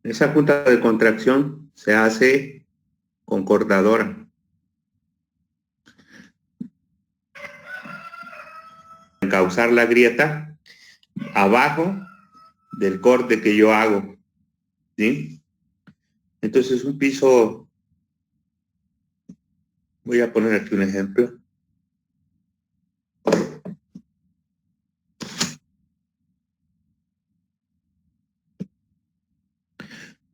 Esa junta de contracción se hace con cortadora. Encauzar la grieta abajo del corte que yo hago, ¿sí? Entonces un piso, voy a poner aquí un ejemplo.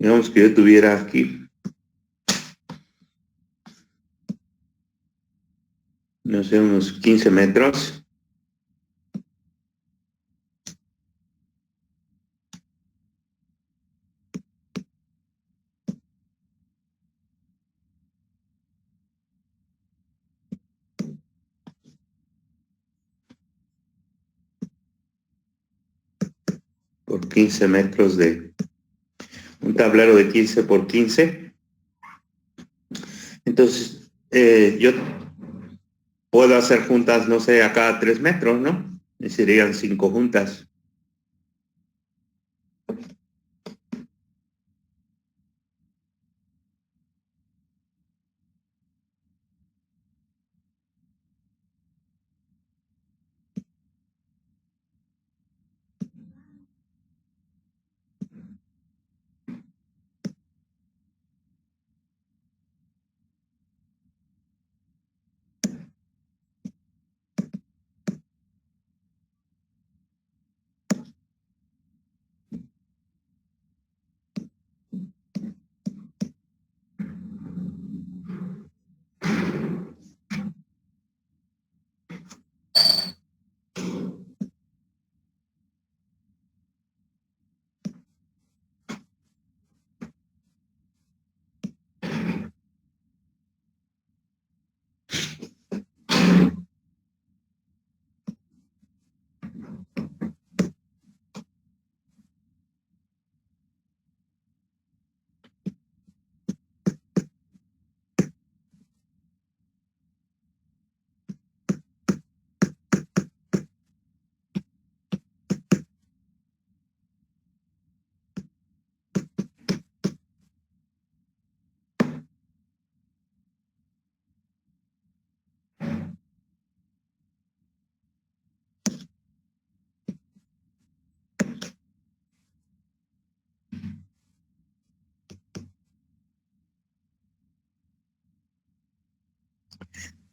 Digamos que yo tuviera aquí, no sé, unos 15 metros. Por 15 metros de un tablero de 15 por 15. Entonces, yo puedo hacer juntas, no sé, a cada 3 metros, ¿no? Y serían 5 juntas.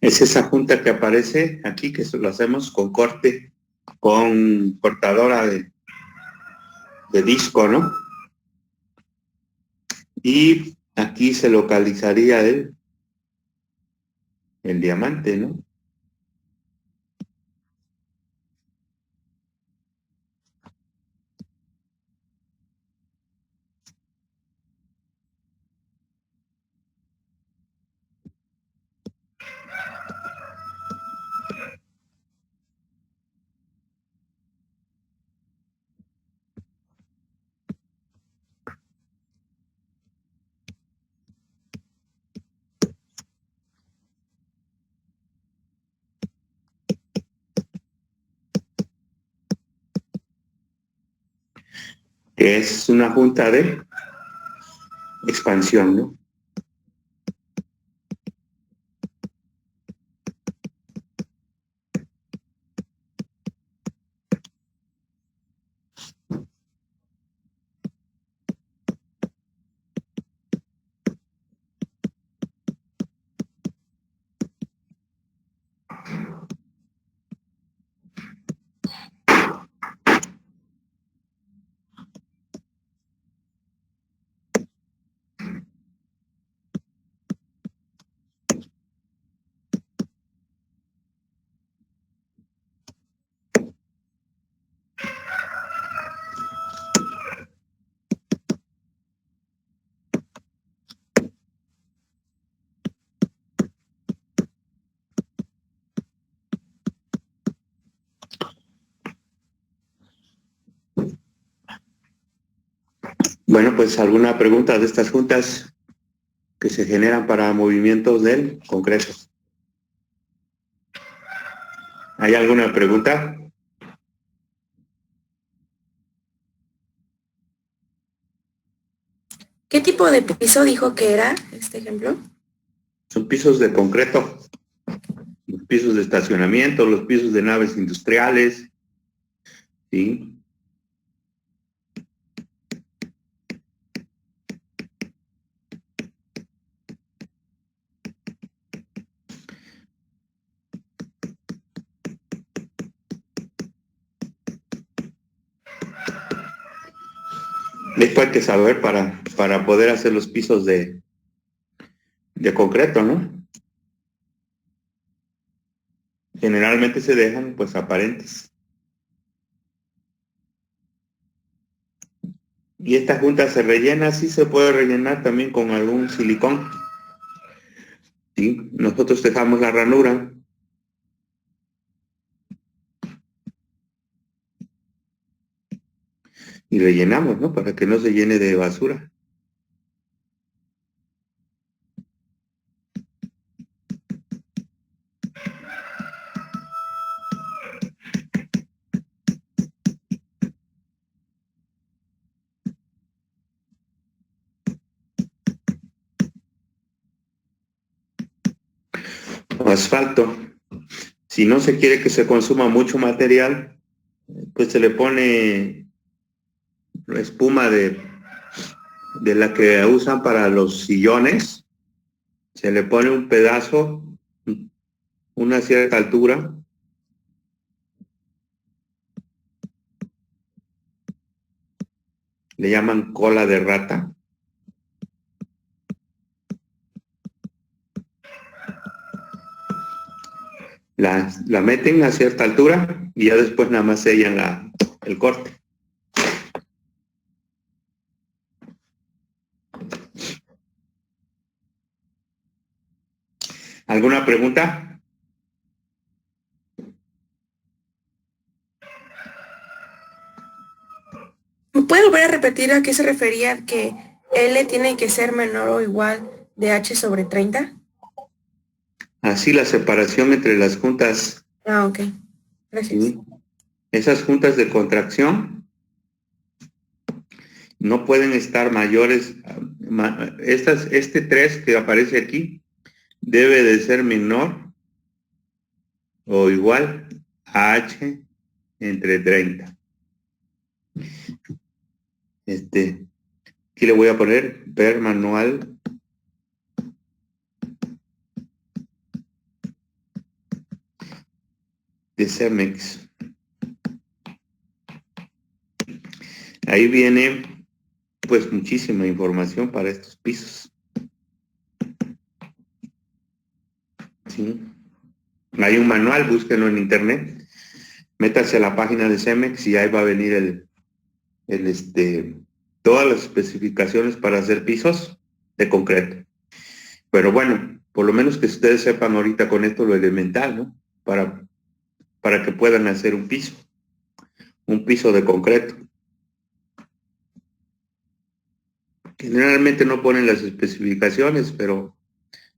Es esa junta que aparece aquí, que lo hacemos con corte, con cortadora de disco, ¿no? Y aquí se localizaría el diamante, ¿no? Que es una junta de expansión, ¿no? Bueno, pues alguna pregunta de estas juntas que se generan para movimientos del concreto. ¿Hay alguna pregunta? ¿Qué tipo de piso dijo que era este ejemplo? Son pisos de concreto, los pisos de estacionamiento, los pisos de naves industriales, ¿sí? Esto hay que saber para poder hacer los pisos de concreto, ¿no? Generalmente se dejan pues aparentes. Y esta junta se rellena, sí se puede rellenar también con algún silicón. ¿Sí? Nosotros dejamos la ranura y rellenamos, ¿no? Para que no se llene de basura. O asfalto. Si no se quiere que se consuma mucho material, pues se le pone espuma de la que usan para los sillones. Se le pone un pedazo, una cierta altura. Le llaman cola de rata. La meten a cierta altura y ya después nada más sellan el corte. ¿Alguna pregunta? ¿Me puede volver a repetir a qué se refería que L tiene que ser menor o igual de H sobre 30? Así la separación entre las juntas. Ah, ok. Gracias. ¿Sí? Esas juntas de contracción no pueden estar mayores. Este 3 que aparece aquí debe de ser menor o igual a H entre 30. Aquí le voy a poner ver manual de Cemex. Ahí viene pues muchísima información para estos pisos. ¿Sí? Hay un manual, búsquenlo en internet, métase a la página de Cemex y ahí va a venir todas las especificaciones para hacer pisos de concreto. Pero bueno, por lo menos que ustedes sepan ahorita con esto lo elemental, ¿no? Para que puedan hacer un piso de concreto. Generalmente no ponen las especificaciones, pero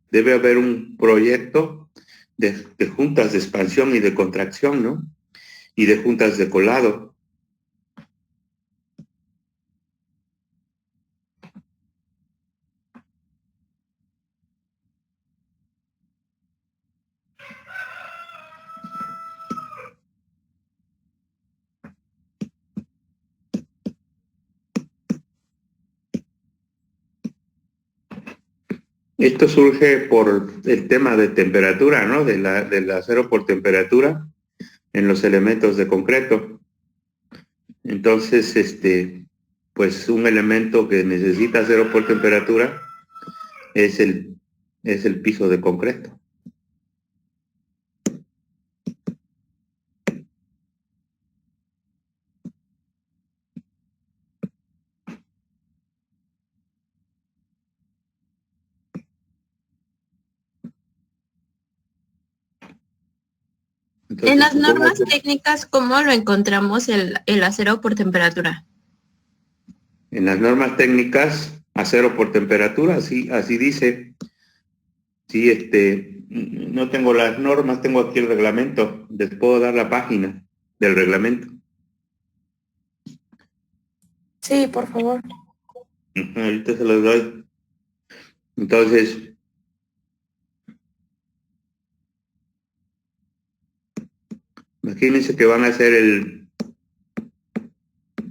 debe haber un proyecto de juntas de expansión y de contracción, ¿no? Y de juntas de colado. Esto surge por el tema de temperatura, ¿no? Del acero por temperatura en los elementos de concreto. Entonces, pues un elemento que necesita acero por temperatura es el piso de concreto. Entonces, en las normas técnicas, ¿cómo lo encontramos el acero por temperatura? En las normas técnicas, acero por temperatura, así dice. Sí, no tengo las normas, tengo aquí el reglamento. Les puedo dar la página del reglamento. Sí, por favor. Ujú, ahorita se los doy. Entonces, imagínense que van a hacer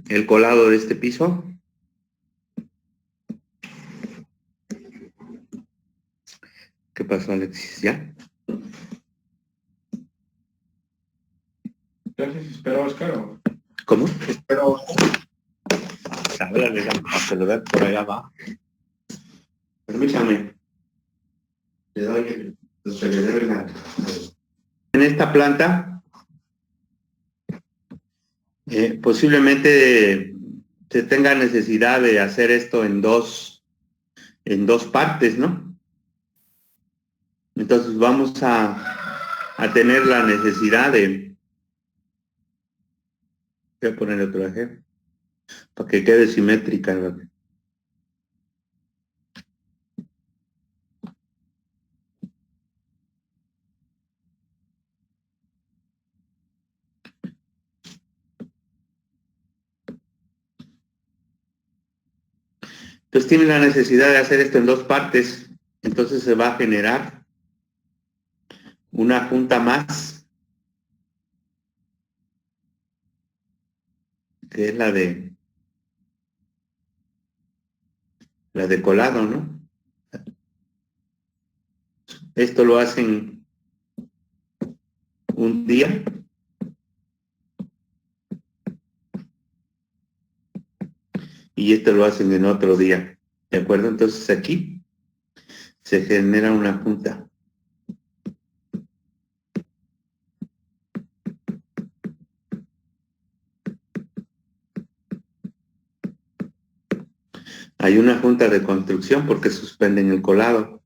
el colado de este piso. ¿Qué pasó, Alexis? ¿Ya? Gracias, espero, Oscar. ¿Cómo? Espero. Háblale, para que lo vean por allá abajo. Permítame. Le doy el tenedor. En esta planta, posiblemente se tenga necesidad de hacer esto en dos partes, ¿no? Entonces vamos a tener la necesidad de, voy a poner otro ejemplo, para que quede simétrica, ¿no? Entonces tiene la necesidad de hacer esto en dos partes, entonces se va a generar una junta más, que es la de colado, ¿no? Esto lo hacen un día y esto lo hacen en otro día, ¿de acuerdo? Entonces aquí se genera una junta. Hay una junta de construcción porque suspenden el colado.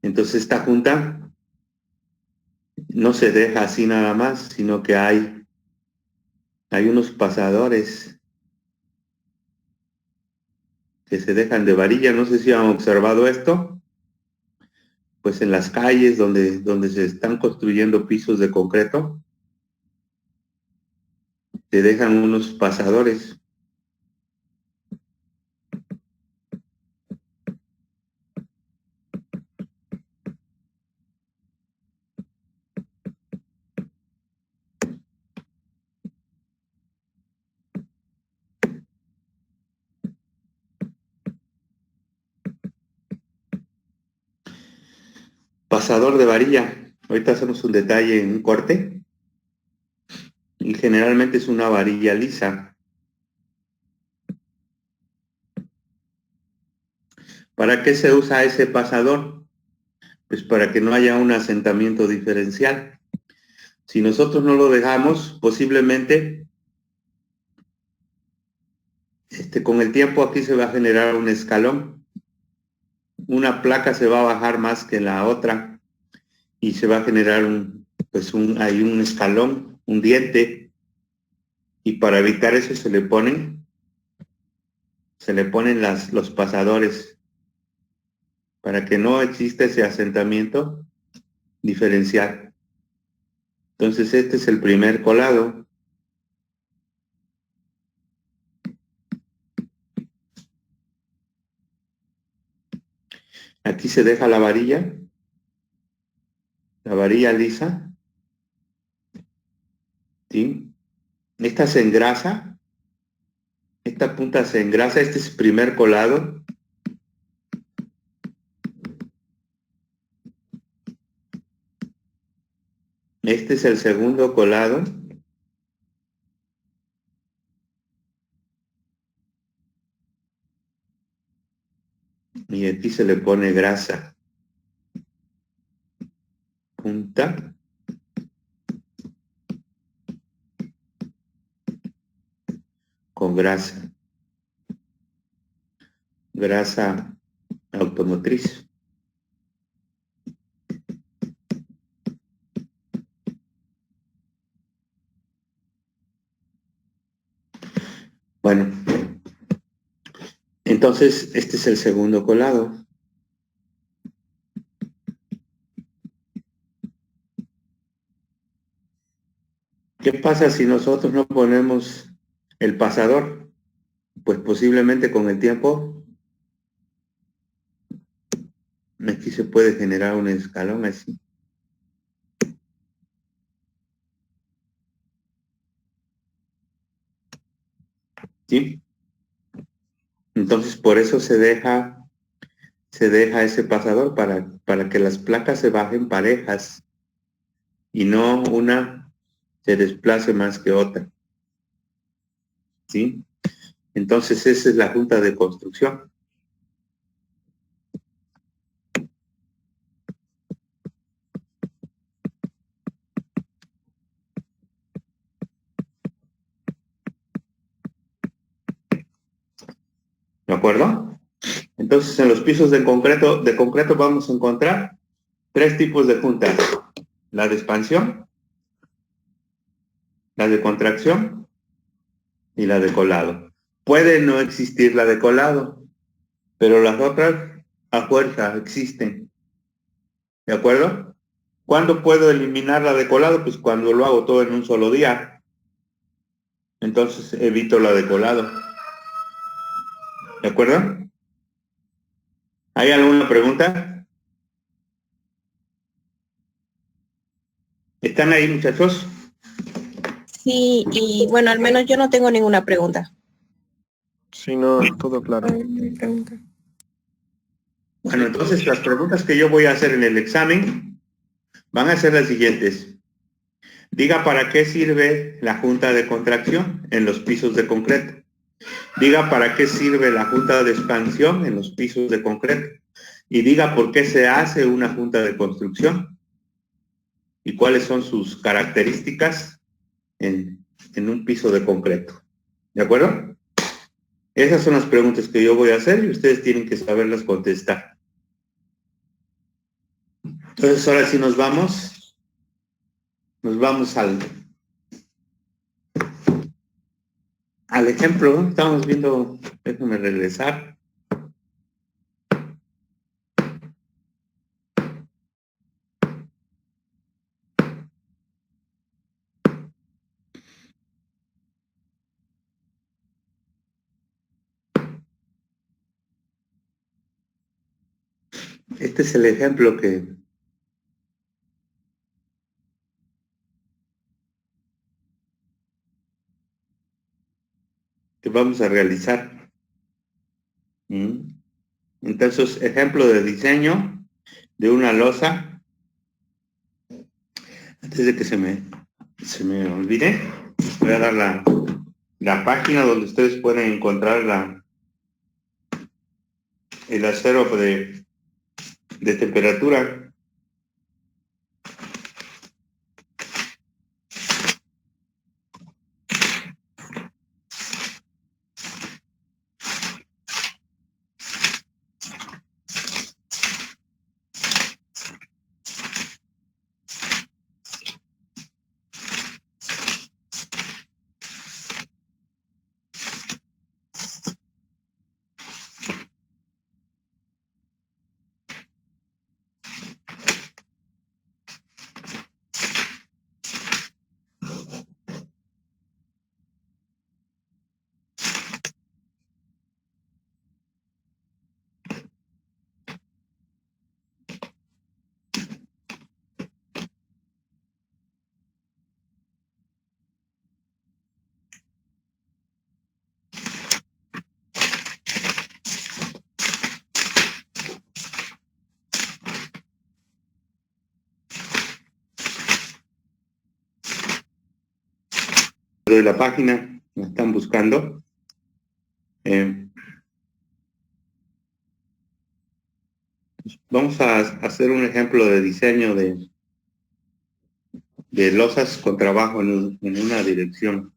Entonces esta junta no se deja así nada más, sino que hay unos pasadores que se dejan de varilla. No sé si han observado esto, pues en las calles donde se están construyendo pisos de concreto, se dejan unos pasadores. Pasador de varilla. Ahorita hacemos un detalle en un corte. Y generalmente es una varilla lisa. ¿Para qué se usa ese pasador? Pues para que no haya un asentamiento diferencial. Si nosotros no lo dejamos, posiblemente con el tiempo aquí se va a generar un escalón. Una placa se va a bajar más que la otra y se va a generar hay un escalón, un diente. Y para evitar eso se le ponen los pasadores para que no exista ese asentamiento diferencial. Entonces este es el primer colado. Aquí se deja la varilla lisa, ¿sí? Esta se engrasa, esta punta se engrasa, este es el primer colado. Este es el segundo colado. Y aquí se le pone grasa. Punta. Con grasa. Grasa automotriz. Bueno, entonces este es el segundo colado. ¿Qué pasa si nosotros no ponemos el pasador? pues posiblemente con el tiempo aquí se puede generar un escalón así. ¿Sí? Entonces por eso se deja ese pasador para que las placas se bajen parejas y no una se desplace más que otra. ¿Sí? Entonces esa es la junta de construcción. ¿De acuerdo? Entonces en los pisos de concreto vamos a encontrar 3 tipos de juntas. La de expansión, la de contracción y la de colado. Puede no existir la de colado, pero las otras a fuerza existen. ¿De acuerdo? ¿Cuándo puedo eliminar la de colado? Pues cuando lo hago todo en un solo día. Entonces evito la de colado. ¿De acuerdo? ¿Hay alguna pregunta? ¿Están ahí, muchachos? Sí, y bueno, al menos yo no tengo ninguna pregunta. Sí, no, todo claro. Mi pregunta. Bueno, entonces las preguntas que yo voy a hacer en el examen van a ser las siguientes. Diga para qué sirve la junta de contracción en los pisos de concreto. Diga para qué sirve la junta de expansión en los pisos de concreto. Y diga por qué se hace una junta de construcción y cuáles son sus características en un piso de concreto. ¿De acuerdo? Esas son las preguntas que yo voy a hacer y ustedes tienen que saberlas contestar. Entonces ahora sí nos vamos al ejemplo. Estamos viendo, déjenme regresar. Este es el ejemplo que vamos a realizar. Entonces, ejemplo de diseño de una losa. Antes de que se me olvide, voy a dar la página donde ustedes pueden encontrar el acero de temperatura. De la página, la están buscando. Vamos a hacer un ejemplo de diseño de losas con trabajo en una dirección.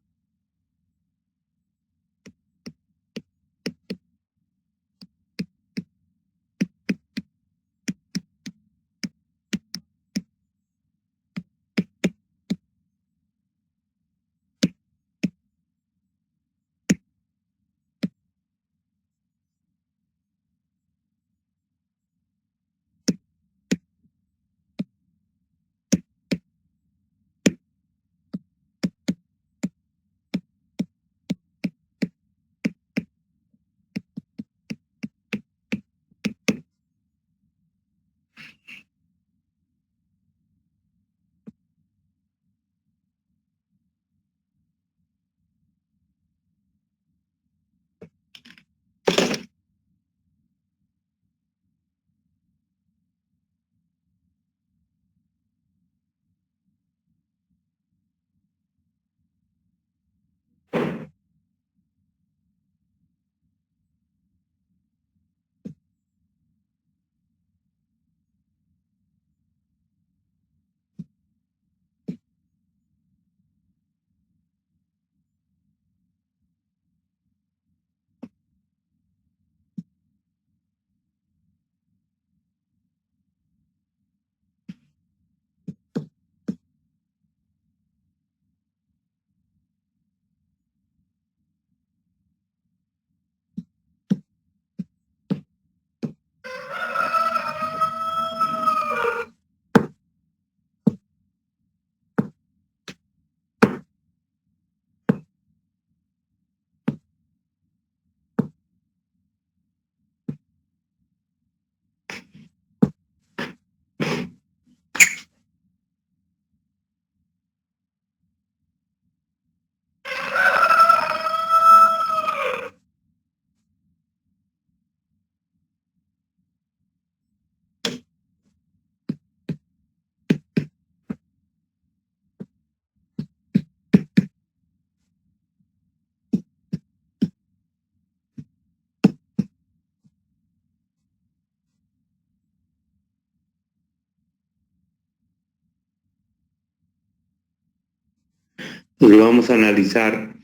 Pues vamos a analizar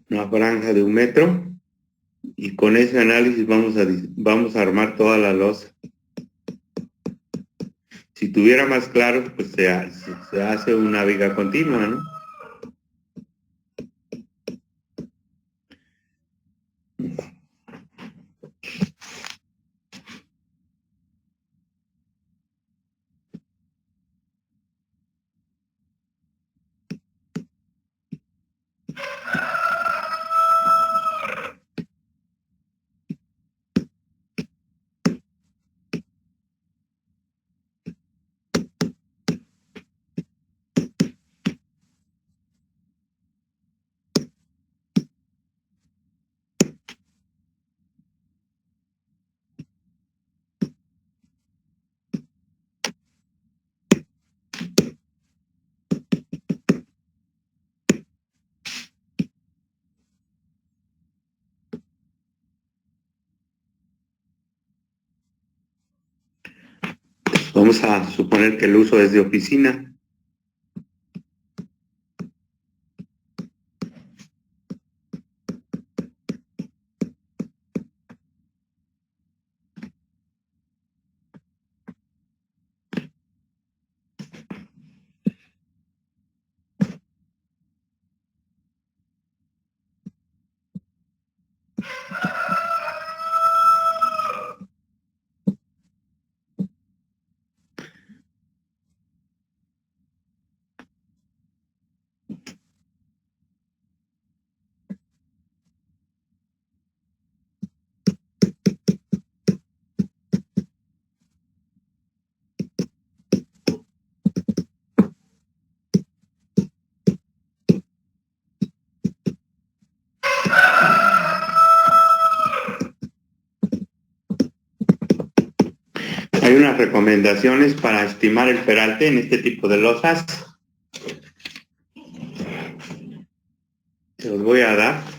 una franja de 1 metro y con ese análisis vamos a armar toda la losa. Si tuviera más claro, pues se hace una viga continua, ¿no? Vamos a suponer que el uso es de oficina. Hay unas recomendaciones para estimar el peralte en este tipo de losas. Se los voy a dar.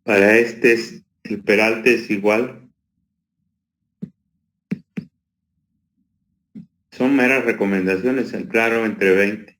Para el peralte es igual. Son meras recomendaciones, claro, entre 20.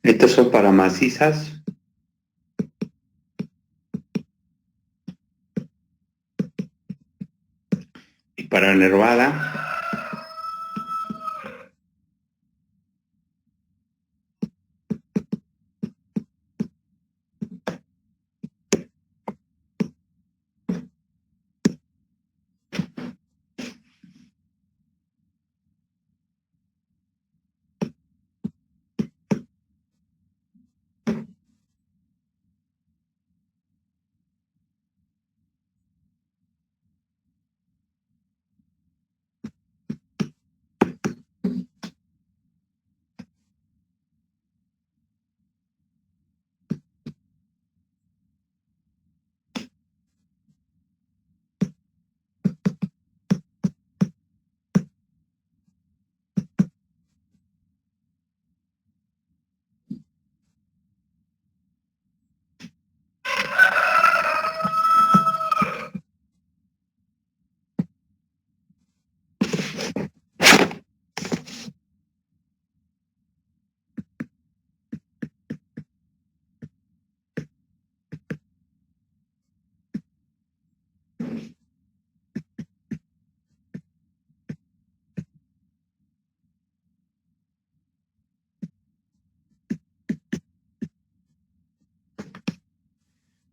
Estos son para macizas. Y para nervada.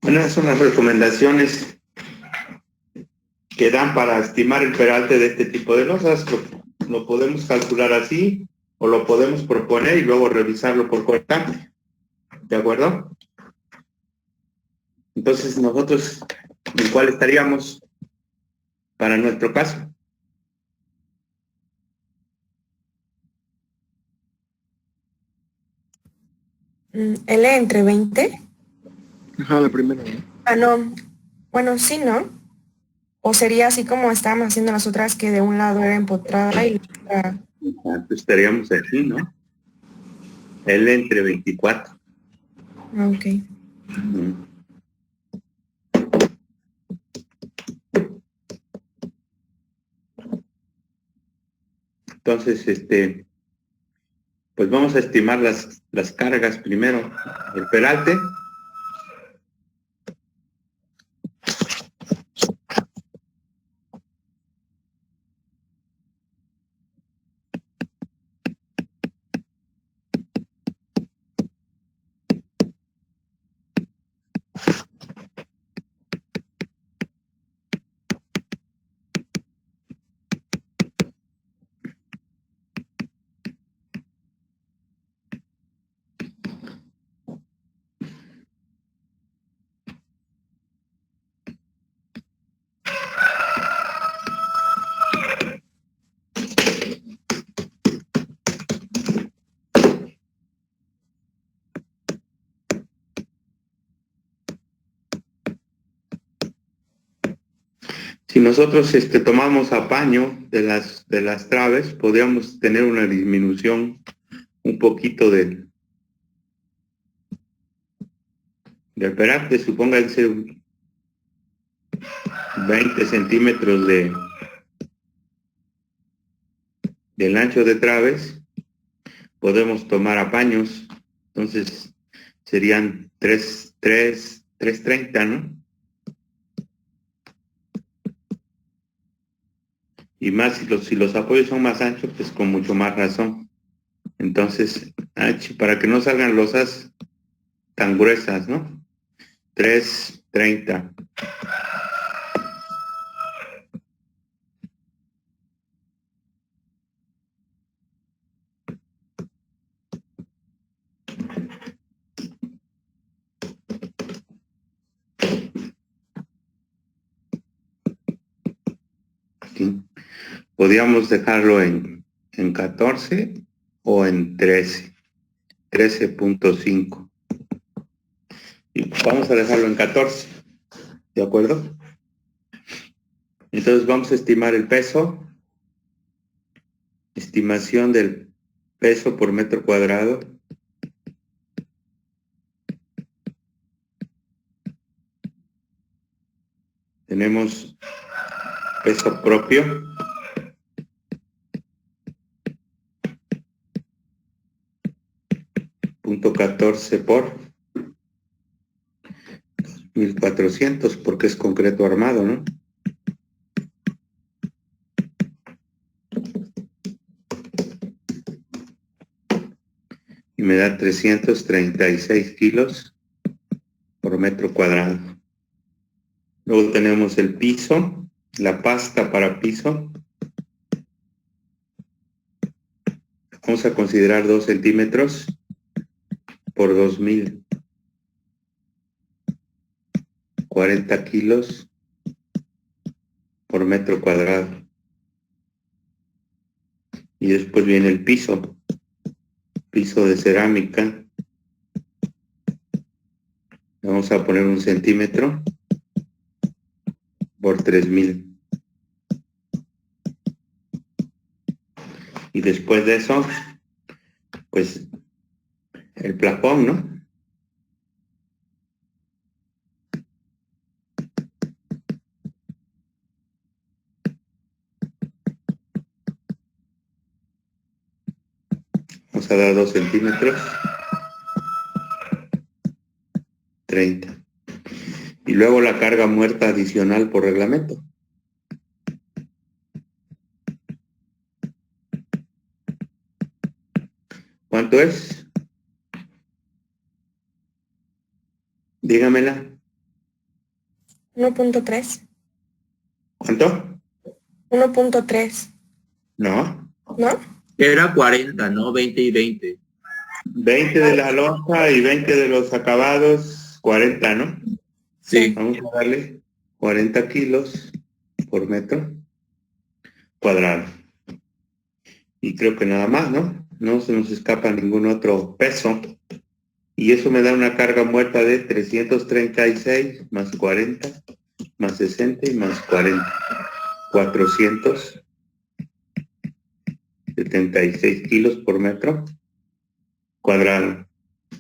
Bueno, esas son las recomendaciones que dan para estimar el peralte de este tipo de losas. Lo podemos calcular así o lo podemos proponer y luego revisarlo por cortante. ¿De acuerdo? Entonces, nosotros, ¿en cuál estaríamos para nuestro caso? L entre 20. Ajá, la primera, ¿no? Ah, no. Bueno, sí, ¿no? O sería así como estábamos haciendo las otras, que de un lado era empotrada y la otra. Pues estaríamos aquí, ¿no? L entre 24. Ah, ok. Mm. Entonces, pues vamos a estimar las cargas primero. El peralte. Si nosotros tomamos apaño de las traves, podríamos tener una disminución un poquito del peralte, supónganse 20 centímetros del ancho de traves, podemos tomar apaños, entonces serían 330, ¿no? Y más si los apoyos son más anchos, pues con mucho más razón. Entonces, para que no salgan losas tan gruesas, ¿no? 330. Aquí. Podríamos dejarlo en 14 o en 13.5. Y vamos a dejarlo en 14, ¿de acuerdo? Entonces vamos a estimar el peso. Estimación del peso por metro cuadrado. Tenemos peso propio. .14 por 1400, porque es concreto armado, ¿no? Y me da 336 kilos por metro cuadrado. Luego tenemos el piso, la pasta para piso. Vamos a considerar 2 centímetros por 2000. 40 kilos por metro cuadrado. Y después viene el piso de cerámica. Vamos a poner 1 centímetro por 3000. Y después de eso, pues el plafón, ¿no? Vamos a dar 2 centímetros. 30. Y luego la carga muerta adicional por reglamento. ¿Cuánto es? Dígamela. 1.3. ¿Cuánto? 1.3. No. ¿No? Era 40, ¿no? 20 y 20. 20 de la losa y 20 de los acabados, 40, ¿no? Sí. Vamos a darle 40 kilos por metro cuadrado. Y creo que nada más, ¿no? No se nos escapa ningún otro peso. Y eso me da una carga muerta de 336 más 40 más 60 y más 40. 476 kilos por metro cuadrado.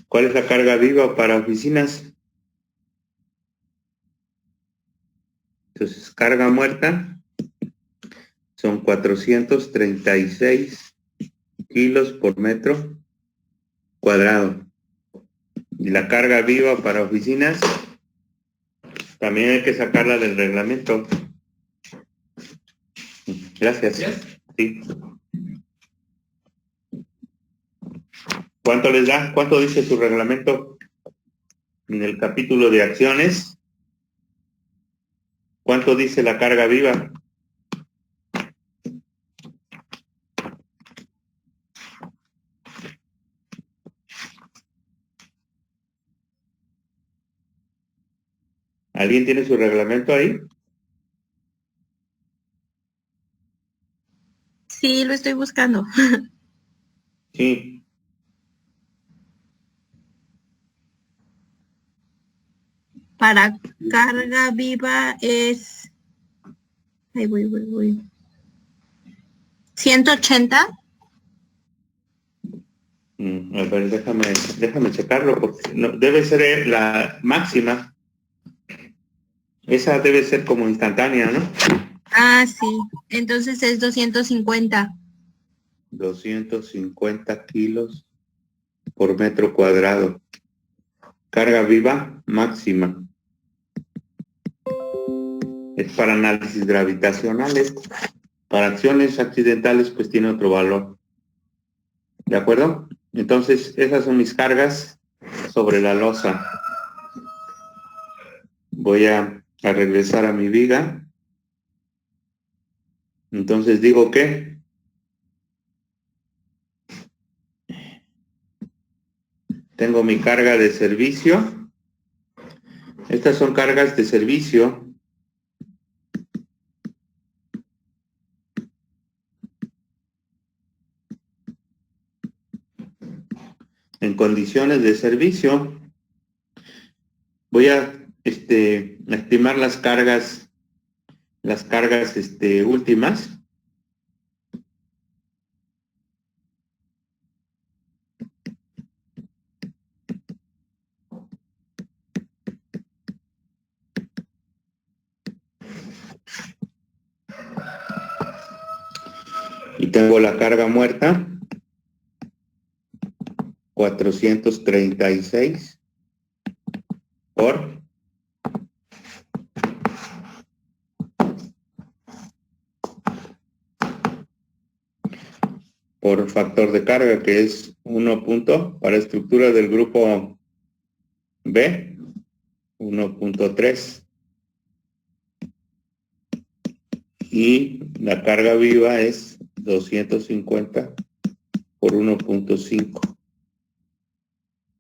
¿Cuál es la carga viva para oficinas? Entonces, carga muerta son 436 kilos por metro cuadrado. Y la carga viva para oficinas también hay que sacarla del reglamento. Gracias. Sí. ¿Cuánto les da? ¿Cuánto dice su reglamento en el capítulo de acciones? ¿Cuánto dice la carga viva? ¿Alguien tiene su reglamento ahí? Sí, lo estoy buscando. Sí. Para carga viva es... Ahí voy. 180. A ver, déjame checarlo porque no, debe ser la máxima. Esa debe ser como instantánea, ¿no? Ah, sí. Entonces es 250. 250 kilos por metro cuadrado. Carga viva máxima. Es para análisis gravitacionales. Para acciones accidentales, pues tiene otro valor. ¿De acuerdo? Entonces, esas son mis cargas sobre la losa. Voy a regresar a mi viga. Entonces digo que tengo mi carga de servicio. Estas son cargas de servicio. En condiciones de servicio, voy a estimar las cargas últimas. Y tengo la carga muerta, 436 por factor de carga, que es 1 punto para estructura del grupo B, 1.3. Y la carga viva es 250 por 1.5.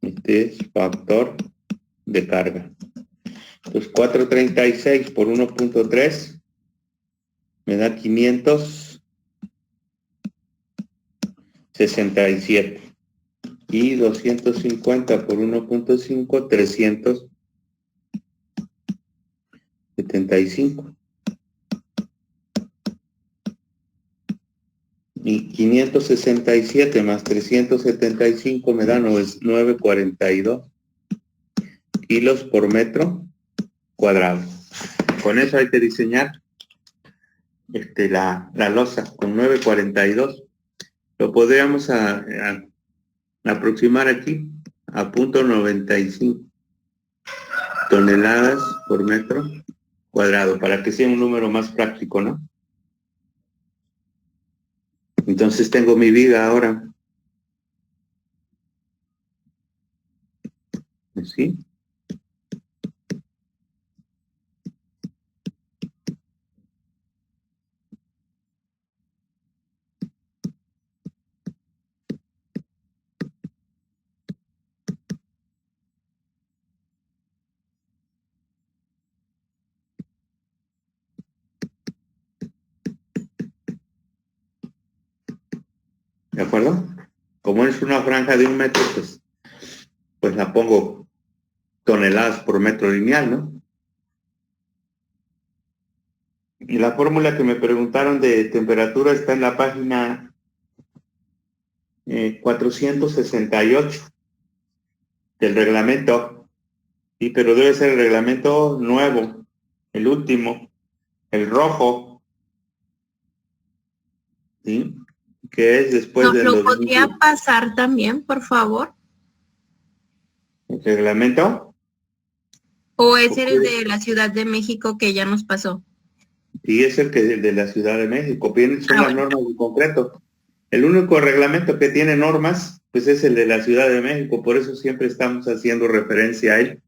Este es factor de carga. Entonces 436 por 1.3 me da 567. Y 250 por 1.5, 375. Y 567 más 375 me da 942 kilos por metro cuadrado. Con eso hay que diseñar la losa con 942. Lo podríamos aproximar aquí a 0.95 toneladas por metro cuadrado, para que sea un número más práctico, ¿no? Entonces tengo mi viga ahora. ¿Sí? ¿De acuerdo? Como es una franja de 1 metro, pues la pongo toneladas por metro lineal, ¿no? Y la fórmula que me preguntaron de temperatura está en la página 468 del reglamento. Sí, pero debe ser el reglamento nuevo, el último, el rojo, ¿sí? Que es después ¿Nos del lo 2000. podría pasar también, por favor? ¿El reglamento? ¿O es el de la Ciudad de México que ya nos pasó? Sí, es el que el de la Ciudad de México. Son las Bueno. normas de concreto. El único reglamento que tiene normas, pues es el de la Ciudad de México. Por eso siempre estamos haciendo referencia a él,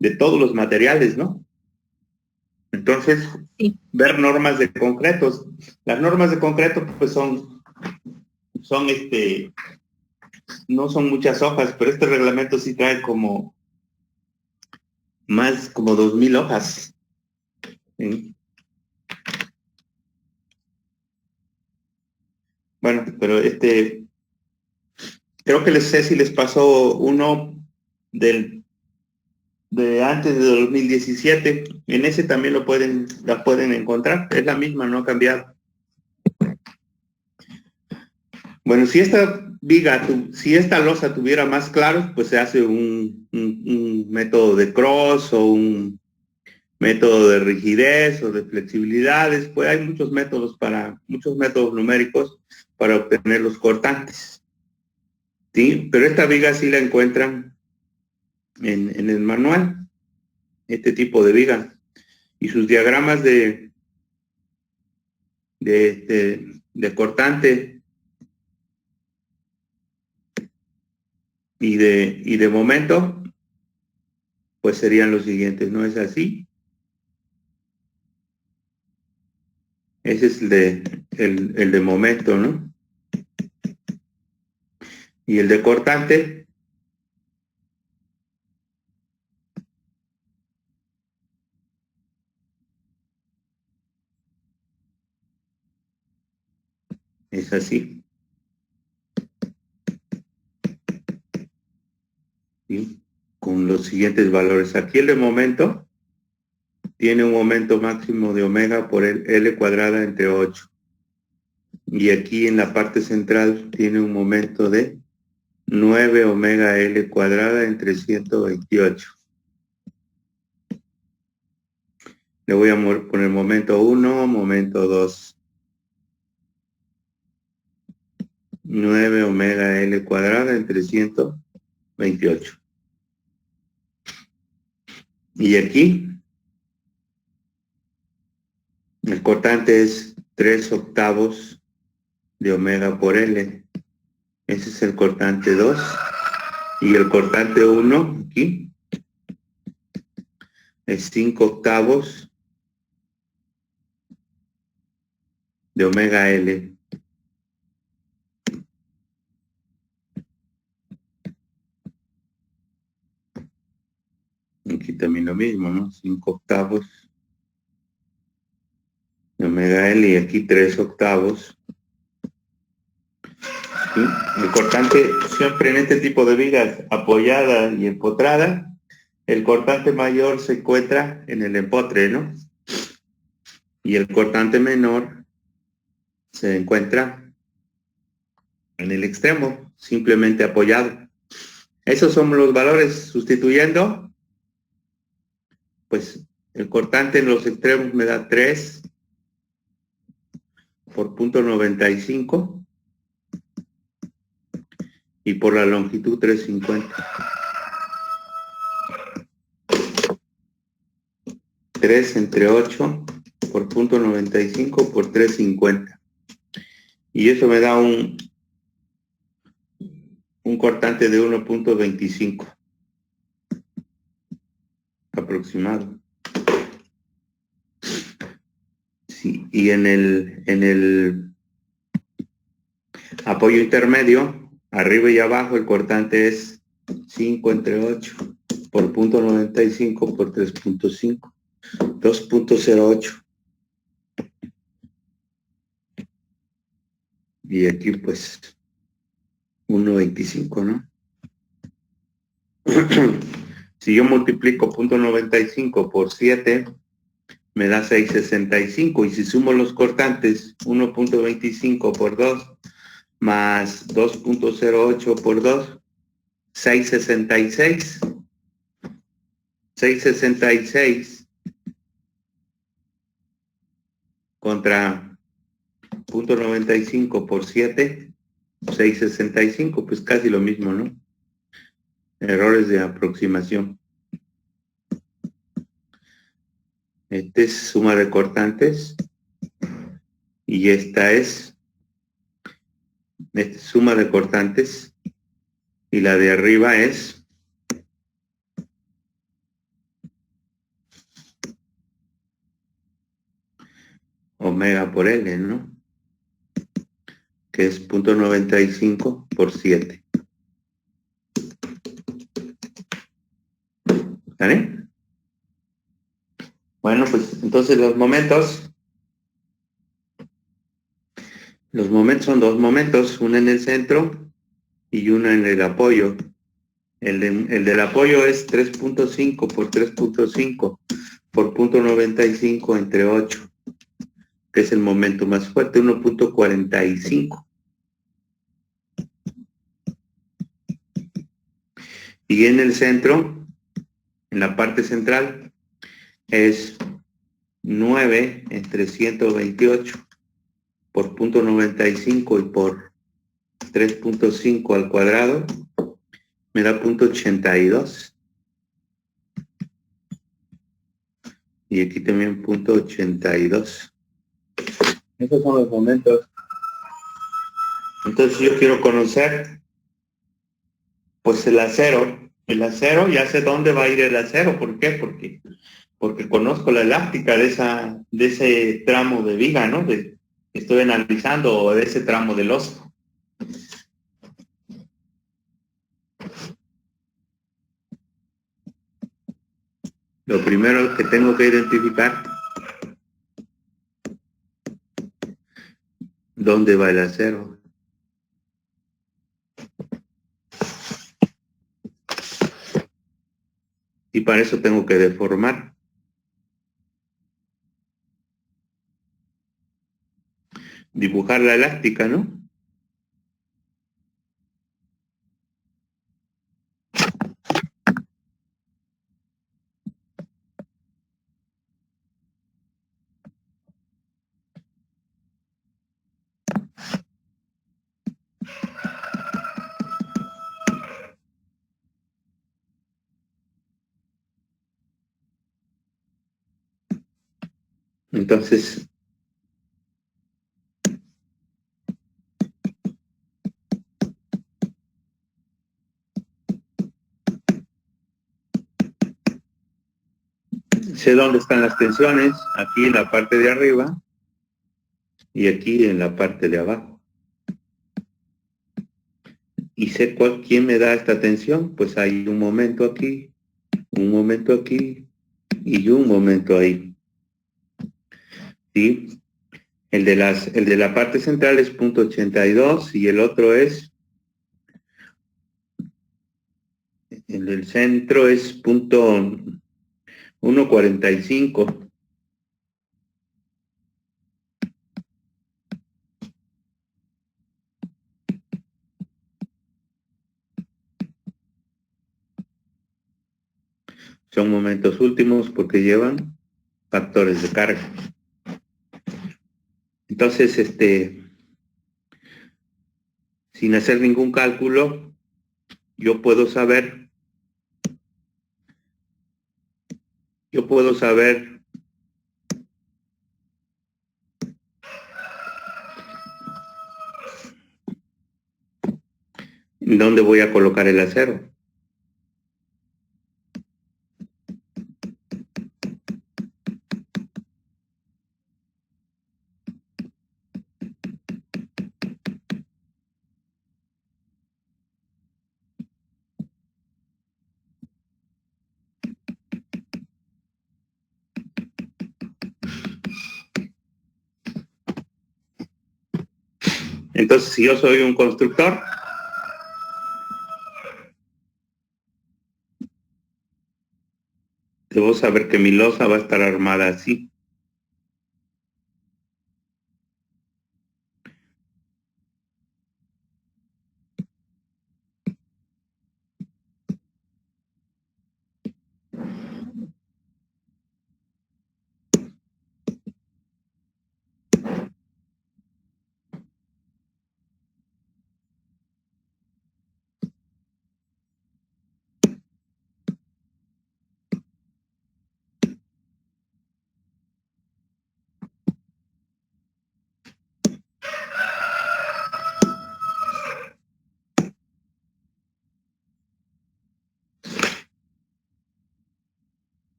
de todos los materiales, ¿no? Entonces, Sí. ver normas de concretos. Las normas de concreto, pues son no son muchas hojas, pero este reglamento sí trae como 2,000 hojas. ¿Sí? Bueno, pero creo que les sé si les pasó uno de antes de 2017. En ese también la pueden encontrar. Es la misma, no ha cambiado. Bueno, si esta losa tuviera más claros, pues se hace un método de cross o un método de rigidez o de flexibilidades. Pues hay muchos métodos numéricos para obtener los cortantes. ¿Sí? Pero esta viga sí la encuentran en el manual, este tipo de viga. Y sus diagramas de cortante y de momento, pues serían los siguientes, ¿no es así? Ese es el de momento, ¿no? Y el de cortante, es así. ¿Sí? Con los siguientes valores. Aquí el de momento tiene un momento máximo de omega por L cuadrada entre 8. Y aquí en la parte central tiene un momento de 9 omega L cuadrada entre 128. Le voy a poner momento 1, momento 2. 9 omega L cuadrada entre 128. Y aquí el cortante es 3/8 de omega por L. Ese es el cortante 2. Y el cortante 1 aquí es 5/8 de omega L. Aquí también lo mismo, ¿no? 5/8 de omega L y aquí 3/8. ¿Sí? El cortante, siempre en este tipo de vigas apoyada y empotrada, el cortante mayor se encuentra en el empotre, ¿no? Y el cortante menor se encuentra en el extremo, simplemente apoyado. Esos son los valores. Sustituyendo, pues el cortante en los extremos me da 3 por 0.95 y por la longitud 350. 3 entre 8 por 0.95 por 350. Y eso me da un cortante de 1.25 aproximado. Sí, y en el apoyo intermedio, arriba y abajo, el cortante es 5 entre 8 por 0.95 por 3.5, 2.08. Y aquí pues 1.25, ¿no? Si yo multiplico 0.95 por 7, me da 6.65. Y si sumo los cortantes, 1.25 por 2 más 2.08 por 2, 6.66. 6.66 contra 0.95 por 7, 6.65, pues casi lo mismo, ¿no? Errores de aproximación. Esta es suma de cortantes y esta es suma de cortantes y la de arriba es omega por L, ¿no? Que es 0.95 por 7. ¿Vale? Bueno, pues entonces los momentos son dos momentos, uno en el centro y uno en el apoyo. El del apoyo es 3.5 por 3.5 por 0.95 entre 8, que es el momento más fuerte, 1.45. Y en el centro, en la parte central, es 9 entre 128 por 0.95 y por 3.5 al cuadrado, me da 0.82. Y aquí también 0.82. Esos son los momentos. Entonces yo quiero conocer, pues el acero. El acero, ya sé dónde va a ir el acero. ¿Por qué? Porque conozco la elástica de ese tramo de viga, ¿no? Estoy analizando, o de ese tramo del oso. Lo primero que tengo que identificar, ¿dónde va el acero? Y para eso tengo que deformar. Dibujar la elástica, ¿no? Entonces, sé dónde están las tensiones, aquí en la parte de arriba y aquí en la parte de abajo. Y sé quién me da esta tensión, pues hay un momento aquí, un momento aquí y un momento ahí. ¿Sí? El de la parte central es 0.82 y el otro es, el del centro es 1.45. Son momentos últimos porque llevan factores de carga. Entonces, sin hacer ningún cálculo, yo puedo saber dónde voy a colocar el acero. Entonces, si yo soy un constructor, debo saber que mi losa va a estar armada así.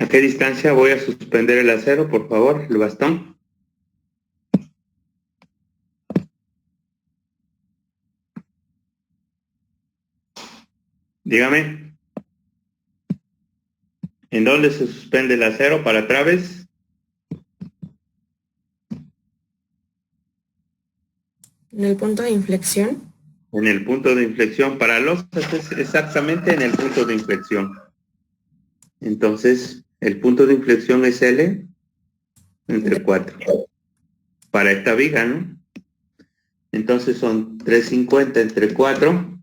¿A qué distancia voy a suspender el acero, por favor, el bastón? Dígame. ¿En dónde se suspende el acero para traves? En el punto de inflexión. En el punto de inflexión. Para losas es exactamente en el punto de inflexión. Entonces, el punto de inflexión es L entre 4. Para esta viga, ¿no? Entonces son 350 entre 4,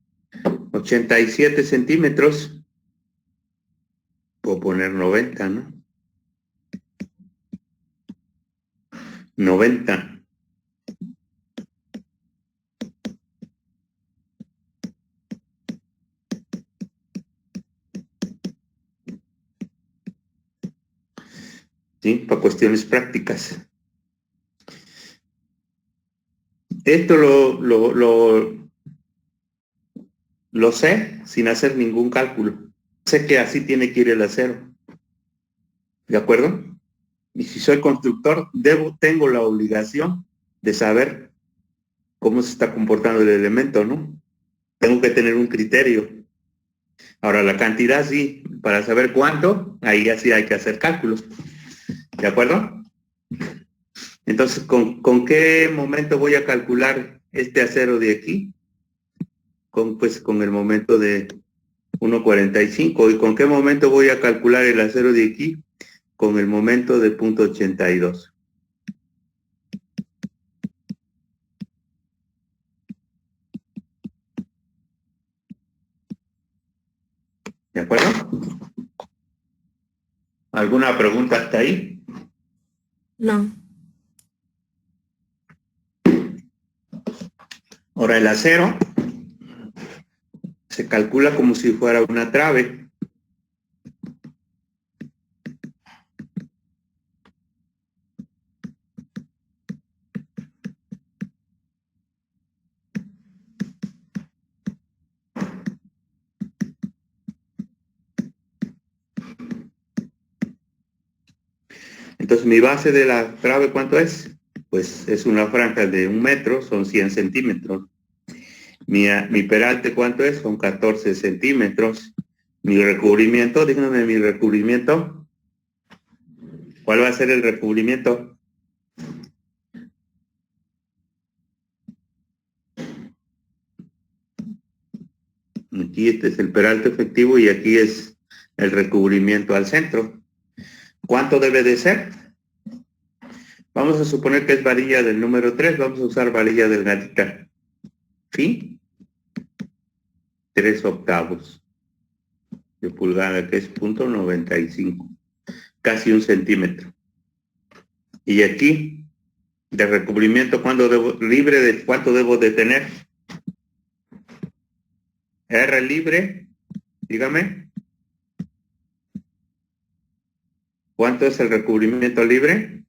87 centímetros. Puedo poner 90, ¿no? 90. ¿Sí? Para cuestiones prácticas. Esto lo sé sin hacer ningún cálculo. Sé que así tiene que ir el acero. ¿De acuerdo? Y si soy constructor, tengo la obligación de saber cómo se está comportando el elemento, ¿no? Tengo que tener un criterio. Ahora, la cantidad sí, para saber cuánto, ahí así hay que hacer cálculos. ¿De acuerdo? Entonces, ¿con qué momento voy a calcular este acero de aquí? Pues con el momento de 1.45. ¿Y con qué momento voy a calcular el acero de aquí? Con el momento de 0.82. ¿De acuerdo? ¿Alguna pregunta hasta ahí? No. Ahora, el acero se calcula como si fuera una trave. Entonces, mi base de la trave, ¿cuánto es? Pues es una franja de 1 metro, son 100 centímetros. Mi peralte, ¿cuánto es? Son 14 centímetros. Mi recubrimiento, díganme mi recubrimiento. ¿Cuál va a ser el recubrimiento? Aquí este es el peralte efectivo y aquí es el recubrimiento al centro. ¿Cuánto debe de ser? Vamos a suponer que es varilla del número 3, vamos a usar varilla delgadita. ¿Sí? 3/8 de pulgada, que es 0.95, casi 1 centímetro. Y aquí, de recubrimiento, libre de cuánto debo de tener? R libre, dígame. ¿Cuánto es el recubrimiento libre?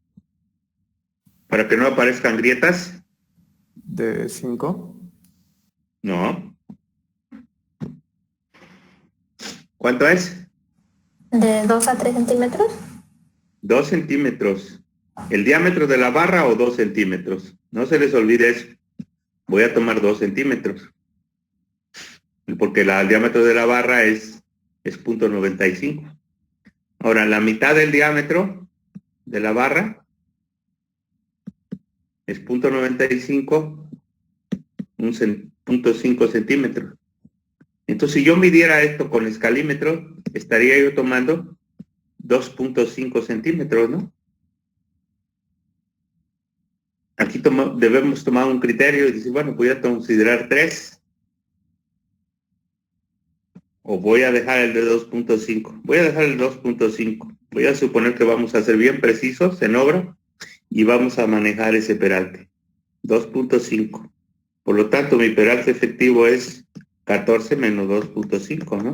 Para que no aparezcan grietas. ¿De 5? No. ¿Cuánto es? ¿De 2 a 3 centímetros? 2 centímetros. ¿El diámetro de la barra o 2 centímetros? No se les olvide eso. Voy a tomar 2 centímetros. Porque el diámetro de la barra es 0.95. Ahora, la mitad del diámetro de la barra es 0.95, 0.5 centímetros. Entonces, si yo midiera esto con escalímetro, estaría yo tomando 2.5 centímetros, ¿no? Aquí debemos tomar un criterio y decir, bueno, voy a considerar 3 o voy a dejar el de 2.5. Voy a dejar el 2.5. Voy a suponer que vamos a ser bien precisos en obra y vamos a manejar ese peralte. 2.5. Por lo tanto, mi peralte efectivo es 14 menos 2.5, ¿no?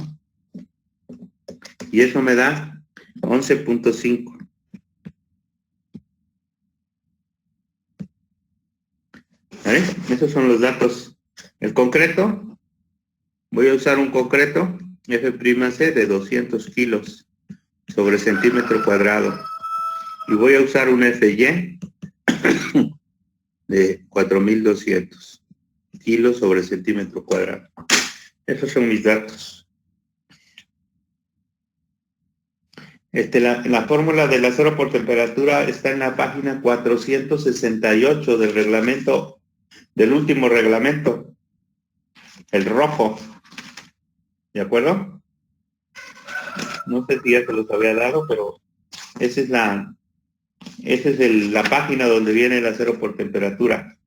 Y eso me da 11.5. ¿Vale? Esos son los datos. El concreto, voy a usar un concreto F'C de 200 kilos sobre centímetro cuadrado. Y voy a usar un FY de 4.200 kilos sobre centímetro cuadrado. Esos son mis datos. La fórmula del acero por temperatura está en la página 468 del reglamento, del último reglamento, el rojo. ¿De acuerdo? No sé si ya se los había dado, pero esa es la página donde viene el acero por temperatura.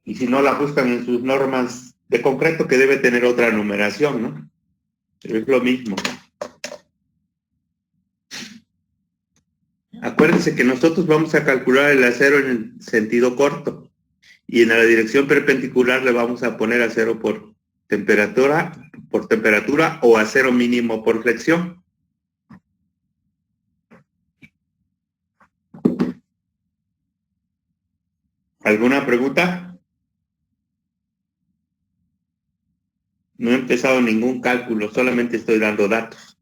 Y si no la buscan en sus normas de concreto, que debe tener otra numeración, ¿no? Pero es lo mismo. Acuérdense que nosotros vamos a calcular el acero en el sentido corto y en la dirección perpendicular le vamos a poner acero por temperatura o acero mínimo por flexión. ¿Alguna pregunta? No he empezado ningún cálculo, solamente estoy dando datos.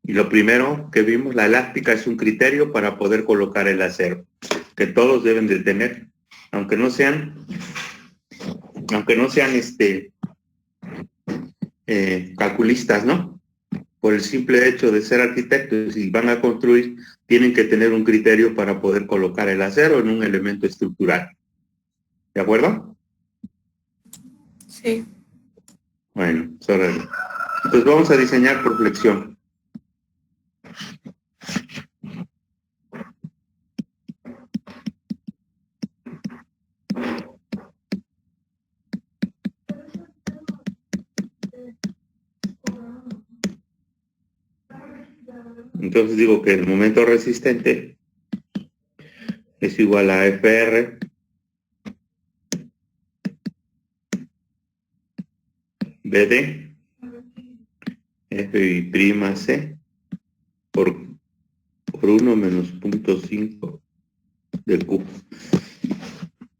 Y lo primero que vimos, la elástica es un criterio para poder colocar el acero, que todos deben de tener, aunque no sean calculistas, ¿no? Por el simple hecho de ser arquitectos y van a construir, tienen que tener un criterio para poder colocar el acero en un elemento estructural. ¿De acuerdo? Sí. Bueno, entonces vamos a diseñar por flexión. Entonces digo que el momento resistente es igual a FR BD F'C por 1 menos 0.5 de Q.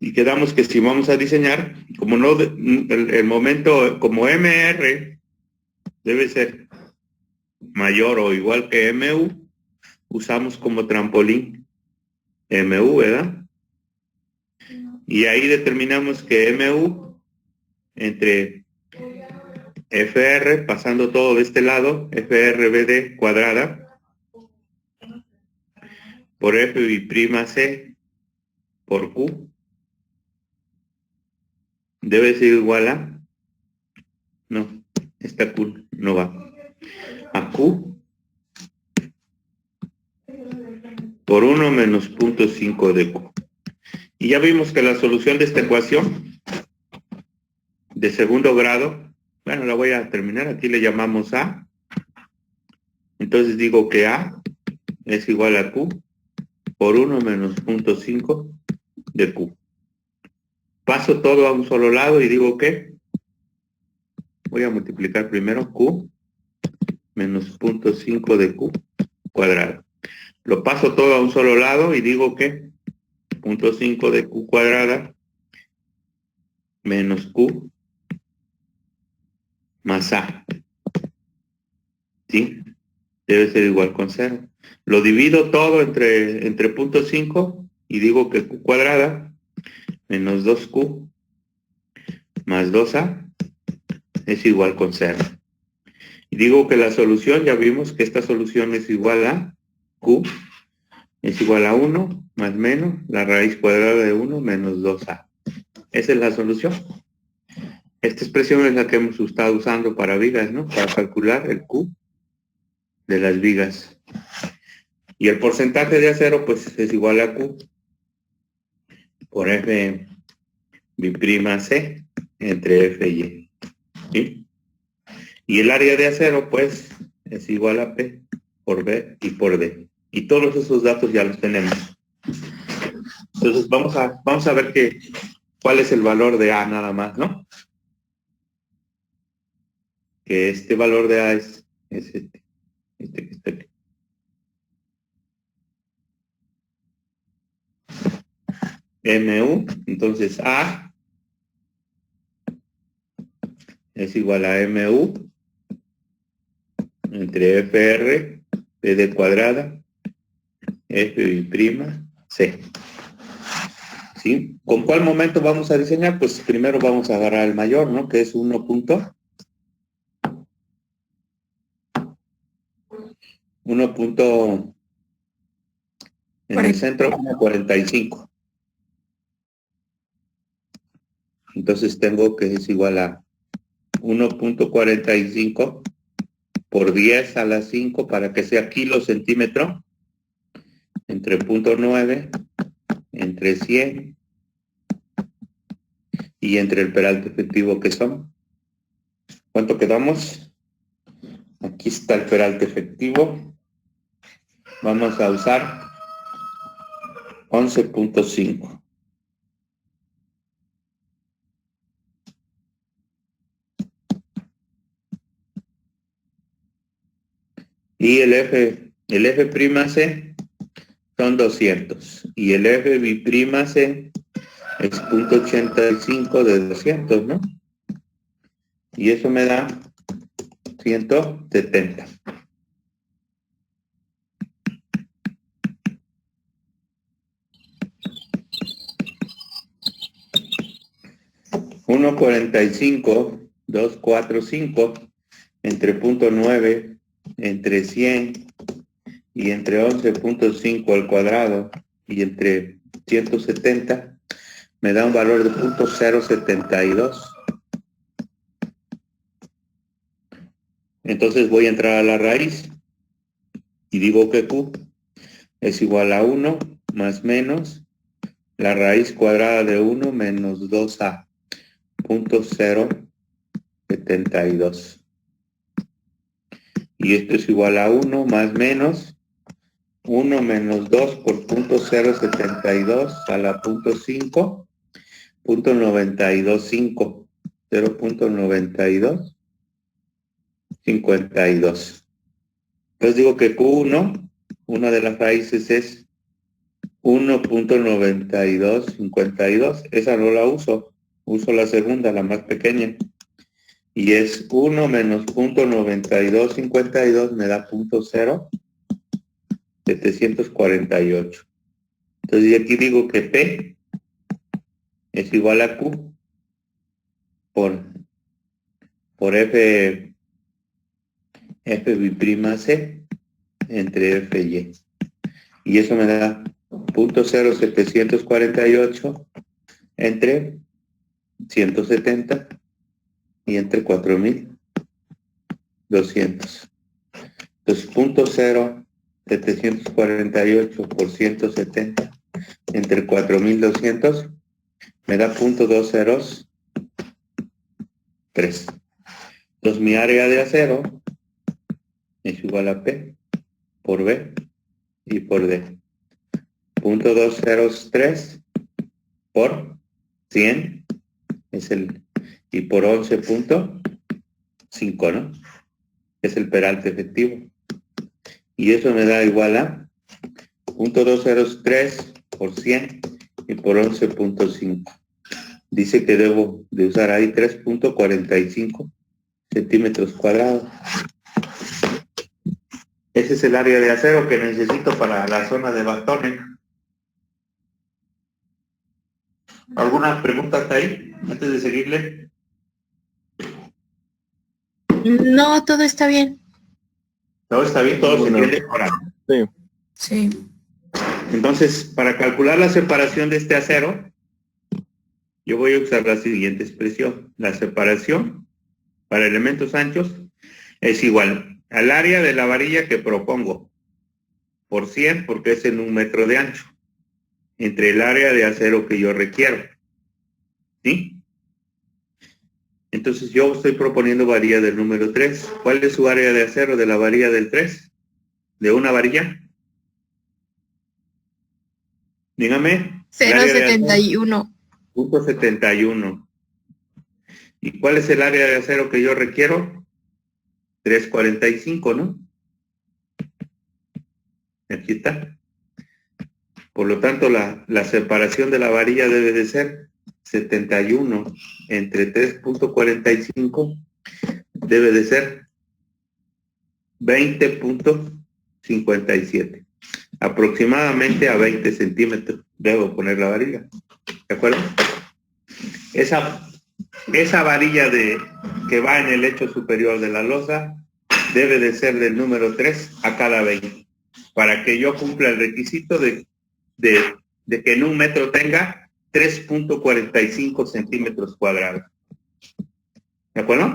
Y quedamos que si vamos a diseñar, como no, el momento, como MR debe ser mayor o igual que MU, usamos como trampolín MU, ¿verdad? Y ahí determinamos que MU entre FR, pasando todo de este lado, FRBD cuadrada, por F'C por Q, debe ser igual a, no, esta Q no va, a Q por 1 menos 0.5 de Q. Y ya vimos que la solución de esta ecuación de segundo grado, bueno, la voy a terminar, aquí le llamamos A. Entonces digo que A es igual a Q por 1 menos 0.5 de Q. Paso todo a un solo lado y digo que voy a multiplicar primero Q menos 0.5 de Q cuadrado. Lo paso todo a un solo lado y digo que 0.5 de Q cuadrada menos Q más A. ¿sí? Debe ser igual con 0. Lo divido todo entre punto 5 y digo que Q cuadrada menos 2Q más 2A es igual con 0. Y digo que la solución, ya vimos que esta solución es igual a Q, es igual a 1 más menos la raíz cuadrada de 1 menos 2A. Esa es la solución. Esta expresión es la que hemos estado usando para vigas, ¿no? Para calcular el Q de las vigas. Y el porcentaje de acero, pues, es igual a Q por F bi'C entre F y Y. ¿Sí? Y el área de acero, pues, es igual a P por B y por D. Y todos esos datos ya los tenemos. Entonces, vamos a ver cuál es el valor de A nada más, ¿no? Que este valor de A es este que está aquí. MU, entonces A es igual a MU entre FR, PD cuadrada, F', ¿sí? ¿Con cuál momento vamos a diseñar? Pues primero vamos a agarrar el mayor, ¿no? Que es 1 punto. En el centro 1.45. Entonces tengo que es igual a 1.45 por 10 a la 5 para que sea kilo centímetro entre 0.9 entre 100 y entre el peralte efectivo que son. ¿Cuánto quedamos? Aquí está el peralte efectivo. Vamos a usar 11.5. Y el F'C son 200. Y el F bi'C es 0.85 de 200, ¿no? Y eso me da 170. .45, 245 entre 0.9 entre 100 y entre 11.5 al cuadrado y entre 170 me da un valor de 0.072. Entonces voy a entrar a la raíz y digo que Q es igual a 1 más menos la raíz cuadrada de 1 menos 2A, 0.072. Y esto es igual a 1 más menos 1 menos 2 por 0.072 a la 0.5, 0.925, 0.92, 52. Entonces digo que Q1, una de las raíces es 1.9252. Esa no la uso la segunda, la más pequeña. Y es 1 menos 0.9252 me da 0.0748. Entonces aquí digo que P es igual a Q por F bi'C entre F y Y. Y eso me da 0.0748 entre 170 y entre 4.200. Entonces 0.0748 por 170 entre 4.200 me da 0.203. Entonces mi área de acero es igual a P por B y por D. 0.203 por 100 es y por 11.5, ¿no? Es el peralte efectivo. Y eso me da igual a 0.203 por 100 y por 11.5. Dice que debo de usar ahí 3.45 centímetros cuadrados. Ese es el área de acero que necesito para la zona de bastones. ¿Alguna pregunta hasta ahí, antes de seguirle? No, todo está bien. Todo está bien, todo se entiende ahora. Sí. Sí. Entonces, para calcular la separación de este acero, yo voy a usar la siguiente expresión. La separación para elementos anchos es igual al área de la varilla que propongo por 100, porque es en 1 metro de ancho, entre el área de acero que yo requiero. ¿Sí? Entonces yo estoy proponiendo varilla del número 3. ¿Cuál es su área de acero de la varilla del 3? ¿De una varilla? Dígame. 0,71. Punto 71. ¿Y cuál es el área de acero que yo requiero? 345, ¿no? Aquí está. Por lo tanto, la separación de la varilla debe de ser 71 entre 3.45, debe de ser 20.57. Aproximadamente a 20 centímetros debo poner la varilla. ¿De acuerdo? Esa varilla que va en el lecho superior de la losa debe de ser del número 3 a cada 20, para que yo cumpla el requisito de que en 1 metro tenga 3.45 centímetros cuadrados. ¿De acuerdo?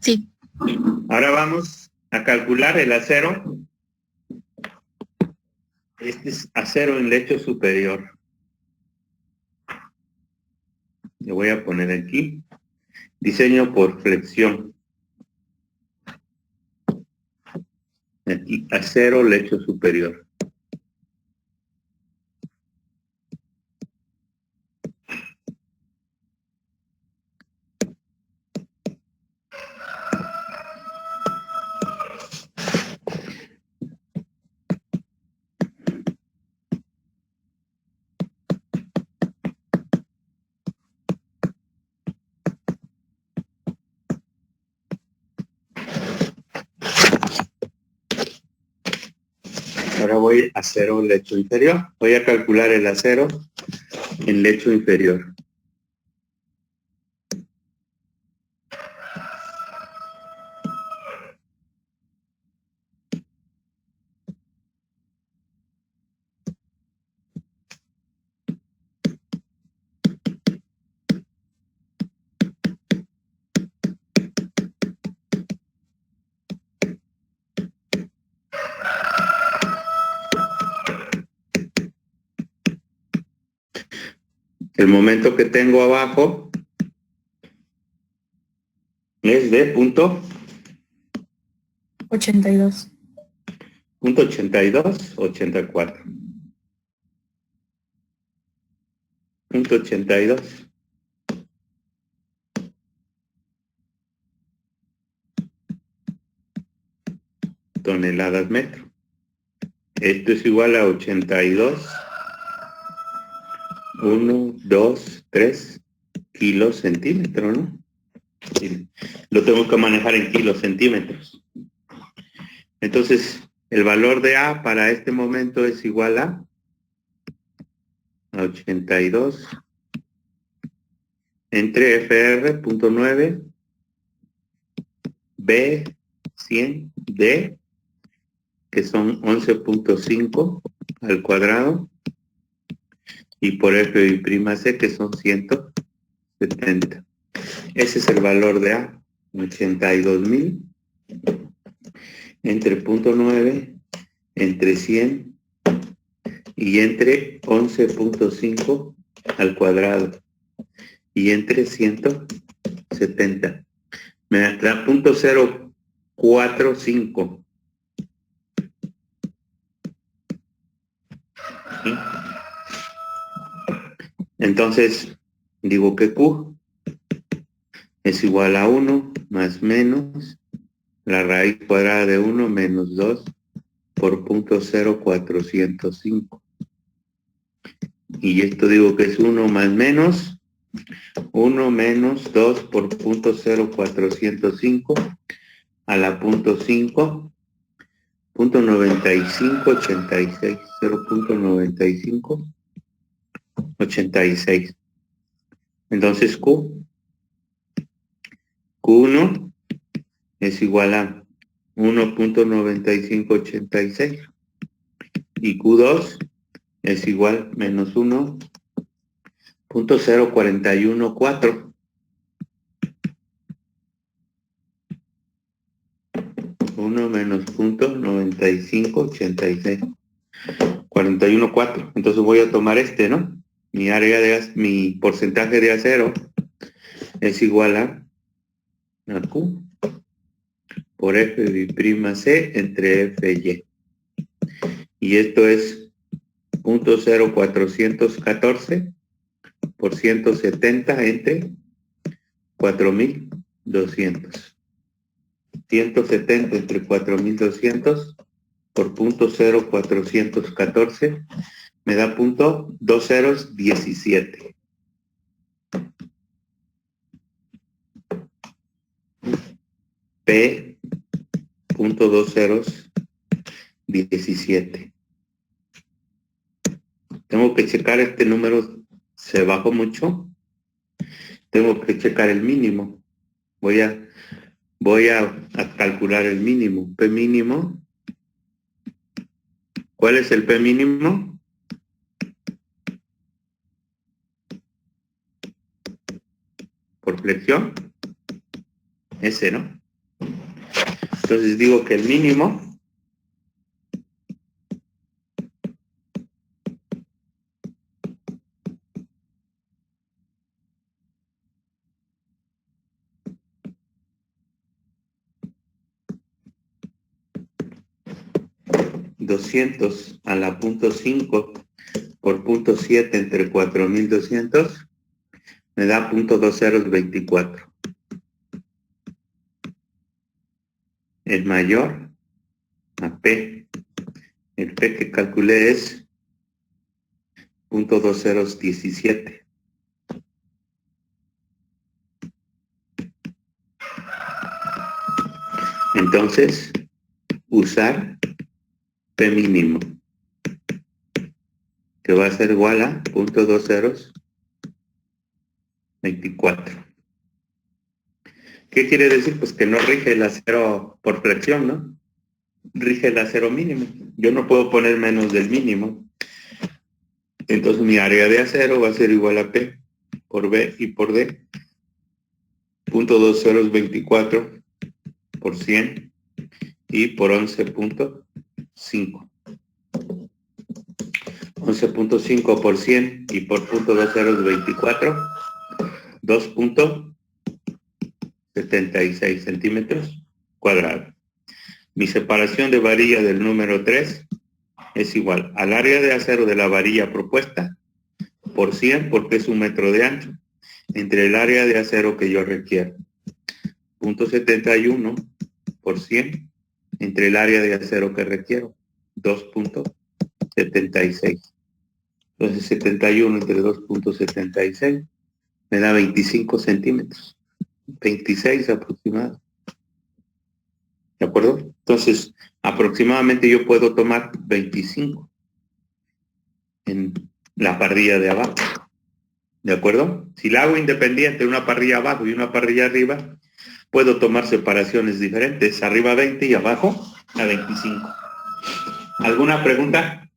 Sí. Ahora vamos a calcular el acero. Este es acero en lecho superior. Le voy a poner aquí. Diseño por flexión. Aquí, acero lecho superior. Ahora voy a acero lecho inferior. Voy a calcular el acero en lecho inferior. El momento que tengo abajo es de punto 82. 82, 84. 82. Toneladas metro. Esto es igual a 82. 1, 2, 3 kilos centímetros, ¿no? Sí. Lo tengo que manejar en kilos centímetros. Entonces, el valor de A para este momento es igual a 82 entre FR.9 B 100 D, que son 11.5 al cuadrado, y por F', que son 170. Ese es el valor de A, 82,000 entre 0.9, entre 100 y entre 11.5 al cuadrado y entre 170. Me da 0.045. ¿Sí? Entonces, digo que Q es igual a 1 más menos la raíz cuadrada de 1 menos 2 por 0.0405. Y esto digo que es 1 más menos 1 menos 2 por punto 0,405 a la punto 5, punto 9586, 0.95, 86. Entonces Q1 es igual a 1.9586 y Q2 es igual menos 1.0414. 1 menos punto 9586, 41.4. Entonces voy a tomar ¿no? Mi porcentaje de acero es igual a Q por F'C entre Fy. Y esto es 0.0414 por 170 entre 4200. 170 entre 4200 por punto 0.414 me da punto 2017. P punto 2017. Tengo que checar este número, se bajó mucho. Tengo que checar el mínimo. Voy a calcular el mínimo. P mínimo. ¿Cuál es el P mínimo? Por flexión. Ese, ¿no? Entonces digo que el mínimo ...200 a la punto 5 por punto 7 entre 4200 me da punto 2024. El mayor a P. El P que calculé es punto 2017. Entonces, usar P mínimo, que va a ser igual a punto 2024. ¿Qué quiere decir? Pues que no rige el acero por flexión, ¿no? Rige el acero mínimo. Yo no puedo poner menos del mínimo. Entonces mi área de acero va a ser igual a P por B y por D. Punto 2024 por 100 y por 11.5. 11.5 por 100 y por punto 2024, 2.76 centímetros cuadrados. Mi separación de varilla del número 3 es igual al área de acero de la varilla propuesta por 100, porque es 1 metro de ancho, entre el área de acero que yo requiero. 0.71 por 100 entre el área de acero que requiero. 2.76. Entonces 71 entre 2.76 me da 25 centímetros. 26 aproximado. ¿De acuerdo? Entonces, aproximadamente yo puedo tomar 25 en la parrilla de abajo. ¿De acuerdo? Si la hago independiente, una parrilla abajo y una parrilla arriba, puedo tomar separaciones diferentes, arriba 20 y abajo a 25. ¿Alguna pregunta?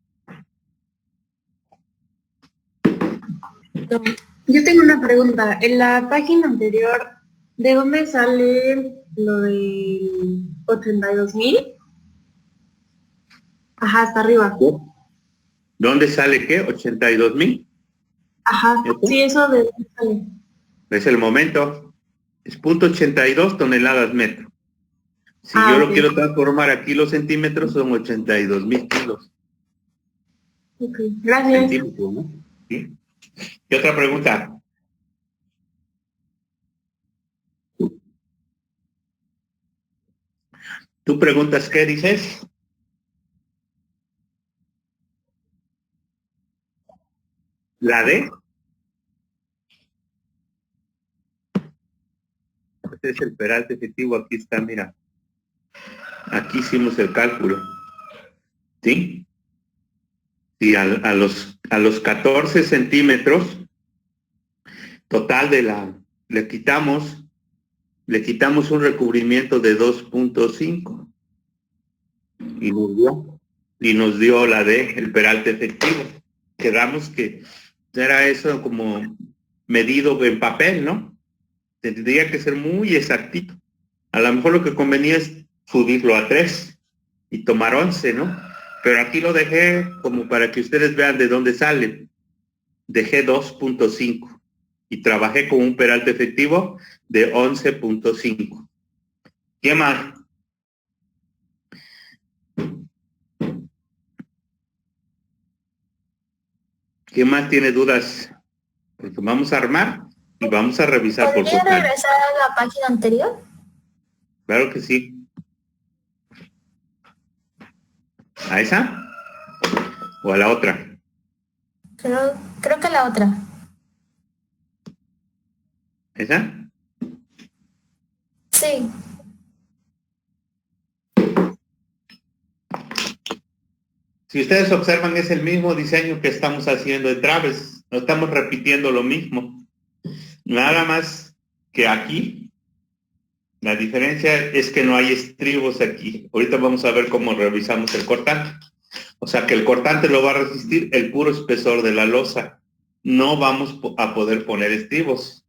No. Yo tengo una pregunta. En la página anterior, ¿de dónde sale lo del 82,000? Ajá, hasta arriba. ¿Dónde sale qué? 82,000. Ajá, sí, eso de dónde sale. Es el momento. Es punto 82 toneladas metro. Si yo lo quiero transformar a kilos centímetros, son 82,000 kilos. Ok, gracias. Centímetros, ¿no? ¿Sí? ¿Qué otra pregunta? ¿Tú preguntas qué dices? ¿La D? este es el peralte efectivo, aquí está, mira. Aquí hicimos el cálculo. ¿Sí? Y a los 14 centímetros total le quitamos un recubrimiento de 2.5 y nos dio la el peralte efectivo. Quedamos que era eso como medido en papel, ¿no? Tendría que ser muy exactito. A lo mejor lo que convenía es subirlo a 3 y tomar 11, ¿no? Pero aquí lo dejé como para que ustedes vean de dónde sale. Dejé 2.5 y trabajé con un peralte efectivo de 11.5. ¿Qué más? ¿Qué más tiene dudas? Porque vamos a armar y vamos a revisar por ¿Podría cortante. regresar a la página anterior? Claro que sí. ¿A esa? ¿O a la otra? Creo que la otra. ¿Esa? Sí. Si ustedes observan, es el mismo diseño que estamos haciendo en Traves. No estamos repitiendo lo mismo. Nada más que aquí, la diferencia es que no hay estribos aquí. Ahorita vamos a ver cómo revisamos el cortante. O sea que el cortante lo va a resistir el puro espesor de la losa. No vamos a poder poner estribos.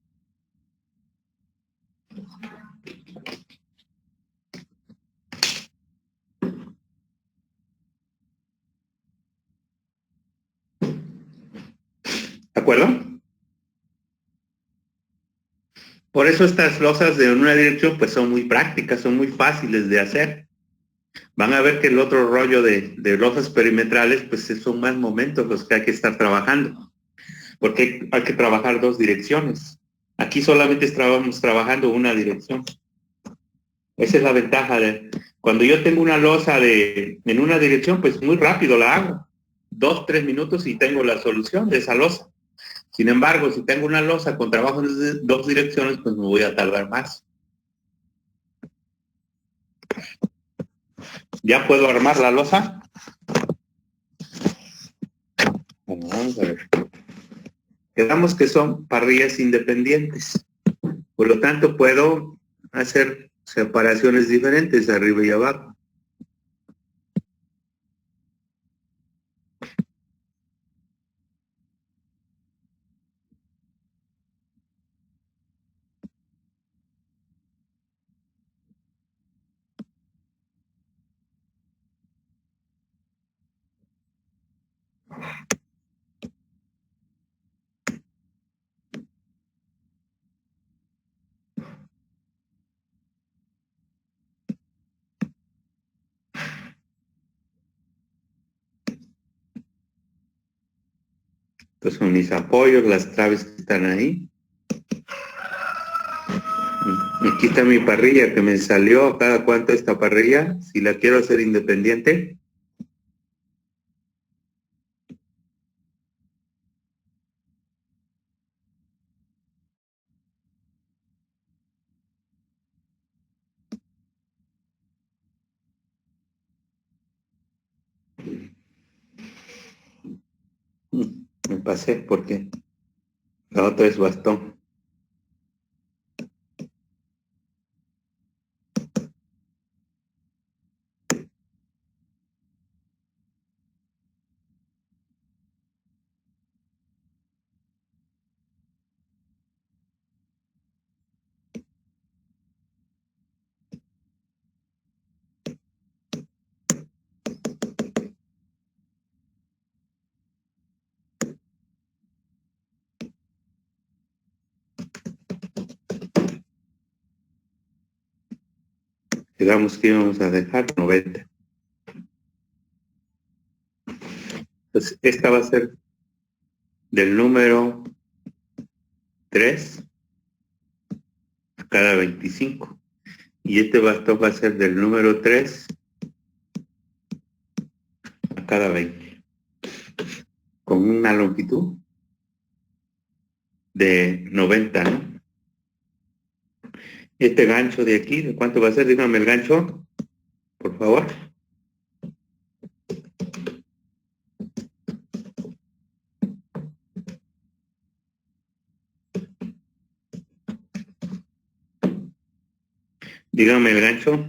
¿De acuerdo? Por eso estas losas de una dirección pues son muy prácticas, son muy fáciles de hacer. Van a ver que el otro rollo de losas perimetrales pues son más momentos los que hay que estar trabajando, porque hay que trabajar 2 direcciones. Aquí solamente estamos trabajando una dirección. Esa es la ventaja de cuando yo tengo una losa en una dirección, pues muy rápido la hago. 2, 3 minutos y tengo la solución de esa losa. Sin embargo, si tengo una losa con trabajo en 2 direcciones, pues me voy a tardar más. ¿Ya puedo armar la losa? Bueno, vamos a ver. Quedamos que son parrillas independientes. Por lo tanto, puedo hacer separaciones diferentes arriba y abajo. Estos son mis apoyos, las traves que están ahí. Aquí está mi parrilla que me salió. ¿Cada cuánto esta parrilla? Si la quiero hacer independiente. Me pasé porque la otra es bastón. Digamos que íbamos a dejar 90. Entonces, esta va a ser del número 3 a cada 25. Y este bastón va a ser del número 3 a cada 20. Con una longitud de 90, ¿no? Este gancho de aquí, ¿de cuánto va a ser? Dígame el gancho, por favor. Dígame el gancho.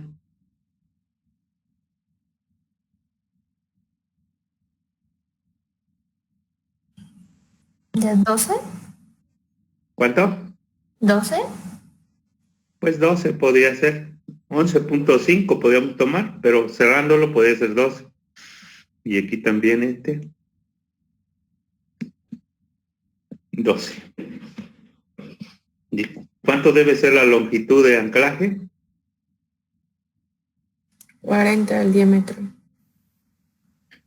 ¿De 12? ¿Cuánto? ¿12? Pues 12 podría ser. 11.5 podríamos tomar, pero cerrándolo puede ser 12. Y aquí también 12. ¿Cuánto debe ser la longitud de anclaje? 40 el diámetro.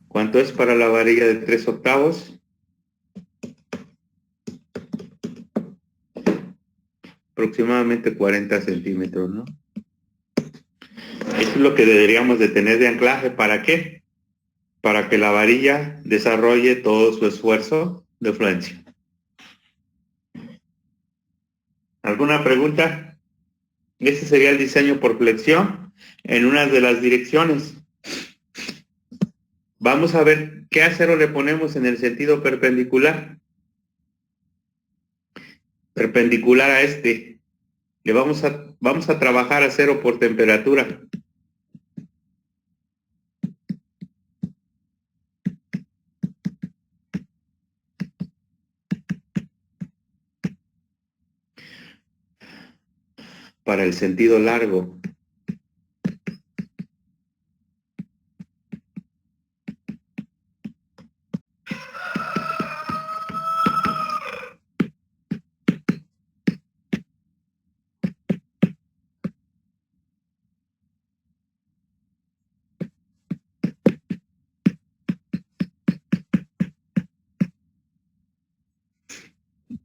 ¿Cuánto es para la varilla de 3/8? Aproximadamente 40 centímetros, ¿no? Eso es lo que deberíamos de tener de anclaje. ¿Para qué? Para que la varilla desarrolle todo su esfuerzo de fluencia. ¿Alguna pregunta? Ese sería el diseño por flexión en una de las direcciones. Vamos a ver qué acero le ponemos en el sentido perpendicular. Perpendicular a este. Le vamos a trabajar acero por temperatura. Para el sentido largo.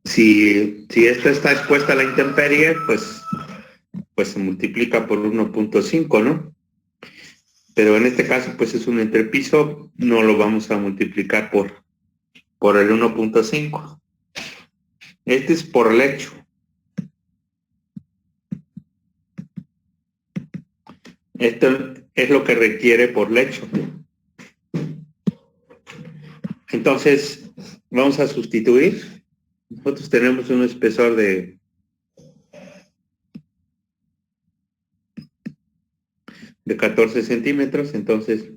Si esta está expuesta a la intemperie, pues se multiplica por 1.5, ¿no? Pero en este caso, pues es un entrepiso, no lo vamos a multiplicar por el 1.5. Este es por lecho. Esto es lo que requiere por lecho. Entonces, vamos a sustituir. Nosotros tenemos un espesor de 14 centímetros, entonces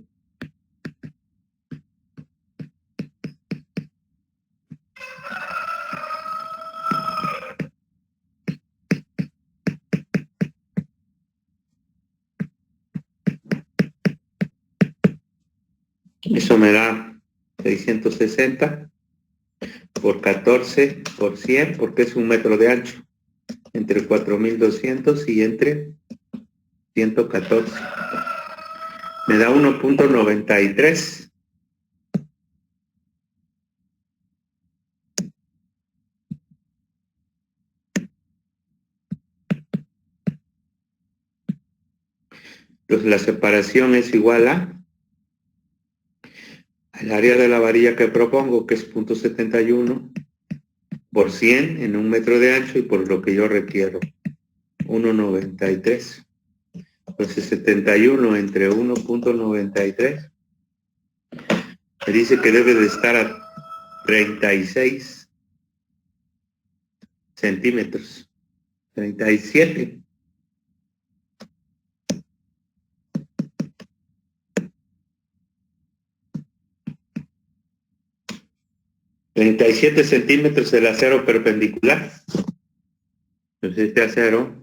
eso me da 660 por 14 por 100, porque es 1 metro de ancho, entre 4.200 y entre 114. Me da 1.93. Entonces la separación es igual al área de la varilla que propongo, que es 0.71 por 100 en 1 metro de ancho, y por lo que yo requiero, 1.93. Entonces 71 entre 1.93 me dice que debe de estar a 36 centímetros. 37. $37 centímetros el acero perpendicular. Entonces este acero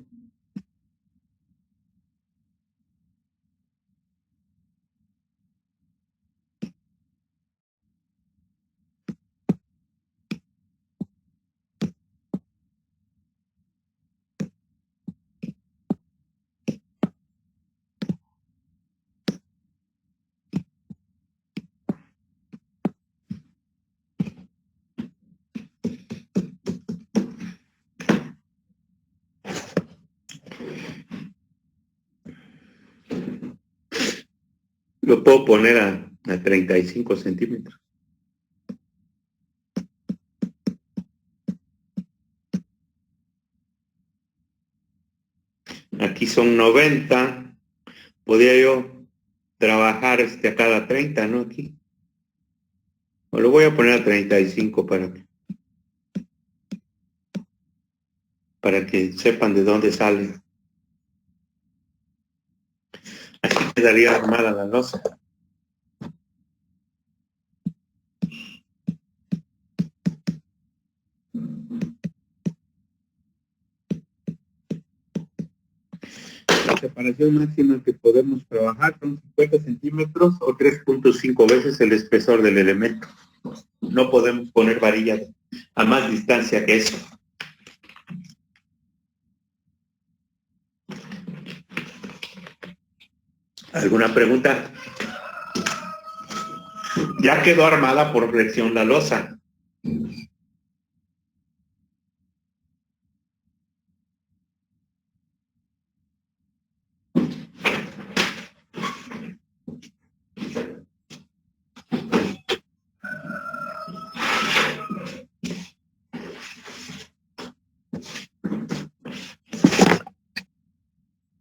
lo puedo poner a 35 centímetros. Aquí son 90. Podría yo trabajar a cada 30, ¿no? Aquí. O lo voy a poner a 35 para que sepan de dónde sale. Así quedaría armada la losa. La separación máxima que podemos trabajar son 50 centímetros o 3.5 veces el espesor del elemento. No podemos poner varillas a más distancia que eso. ¿Alguna pregunta? Ya quedó armada por flexión la losa.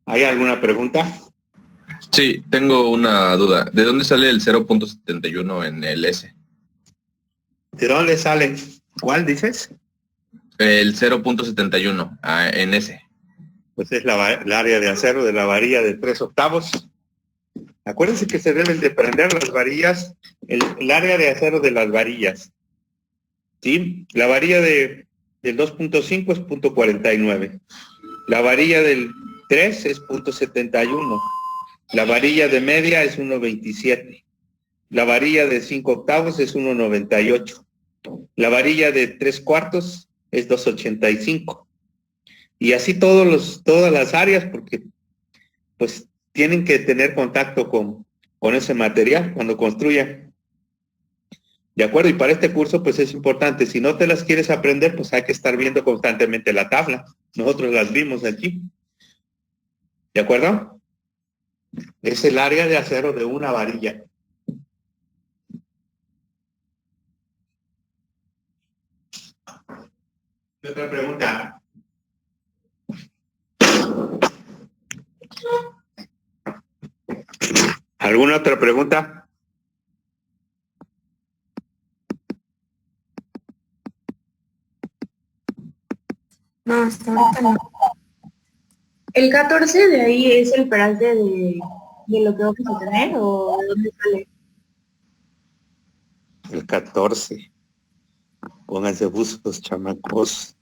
¿Hay alguna pregunta? Sí, tengo una duda. ¿De dónde sale el 0.71 en el S? ¿De dónde sale? ¿Cuál dices? El 0.71 en S. Pues es el área de acero de la varilla de 3/8. Acuérdense que se deben de prender las varillas, el área de acero de las varillas. ¿Sí? La varilla del 2.5 es 0.49. La varilla del 3 es 0.71. La varilla de media es 1.27. La varilla de 5/8 es 1.98. La varilla de 3/4 es 2.85. Y así todas las áreas, porque pues tienen que tener contacto con ese material cuando construyan. ¿De acuerdo? Y para este curso pues es importante. Si no te las quieres aprender, pues hay que estar viendo constantemente la tabla. Nosotros las vimos aquí. ¿De acuerdo? Es el área de acero de una varilla. ¿Qué otra pregunta? ¿Alguna otra pregunta? No, hasta ahorita no. ¿El 14 de ahí es el peralte de lo que vamos a tener o de dónde sale? El 14. Pónganse buscos, chamacos.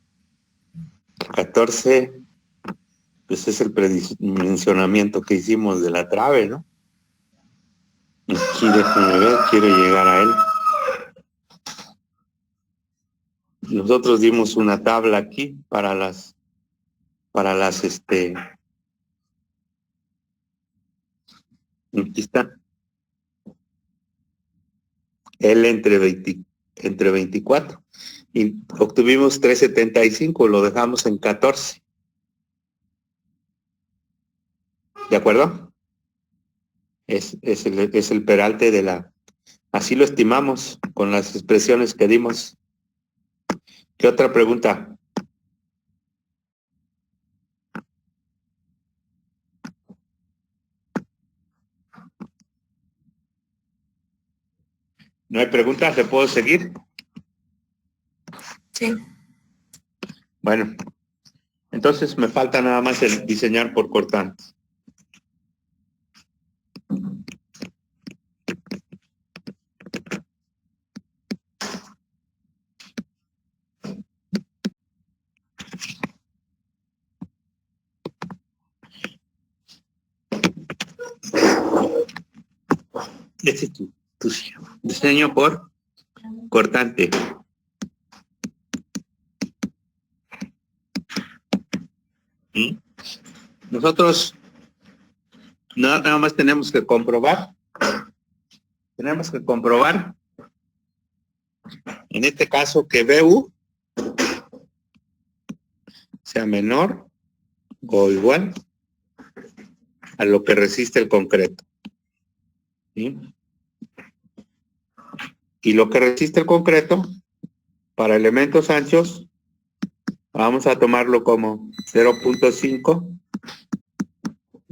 El 14, pues es el predimensionamiento que hicimos de la trave, ¿no? Aquí déjenme ver, quiero llegar a él. Nosotros dimos una tabla aquí para las aquí está. L entre 24. Y obtuvimos 3.75, lo dejamos en 14. ¿De acuerdo? Es el peralte de la... Así lo estimamos con las expresiones que dimos. ¿Qué otra pregunta? ¿No hay preguntas? ¿Le puedo seguir? Sí. Bueno, entonces me falta nada más el diseñar por cortantes. Este es tu diseño por cortante. ¿Sí? Nosotros nada más tenemos que comprobar. En este caso que BU sea menor o igual a lo que resiste el concreto. ¿Sí? Y lo que resiste el concreto, para elementos anchos, vamos a tomarlo como 0.5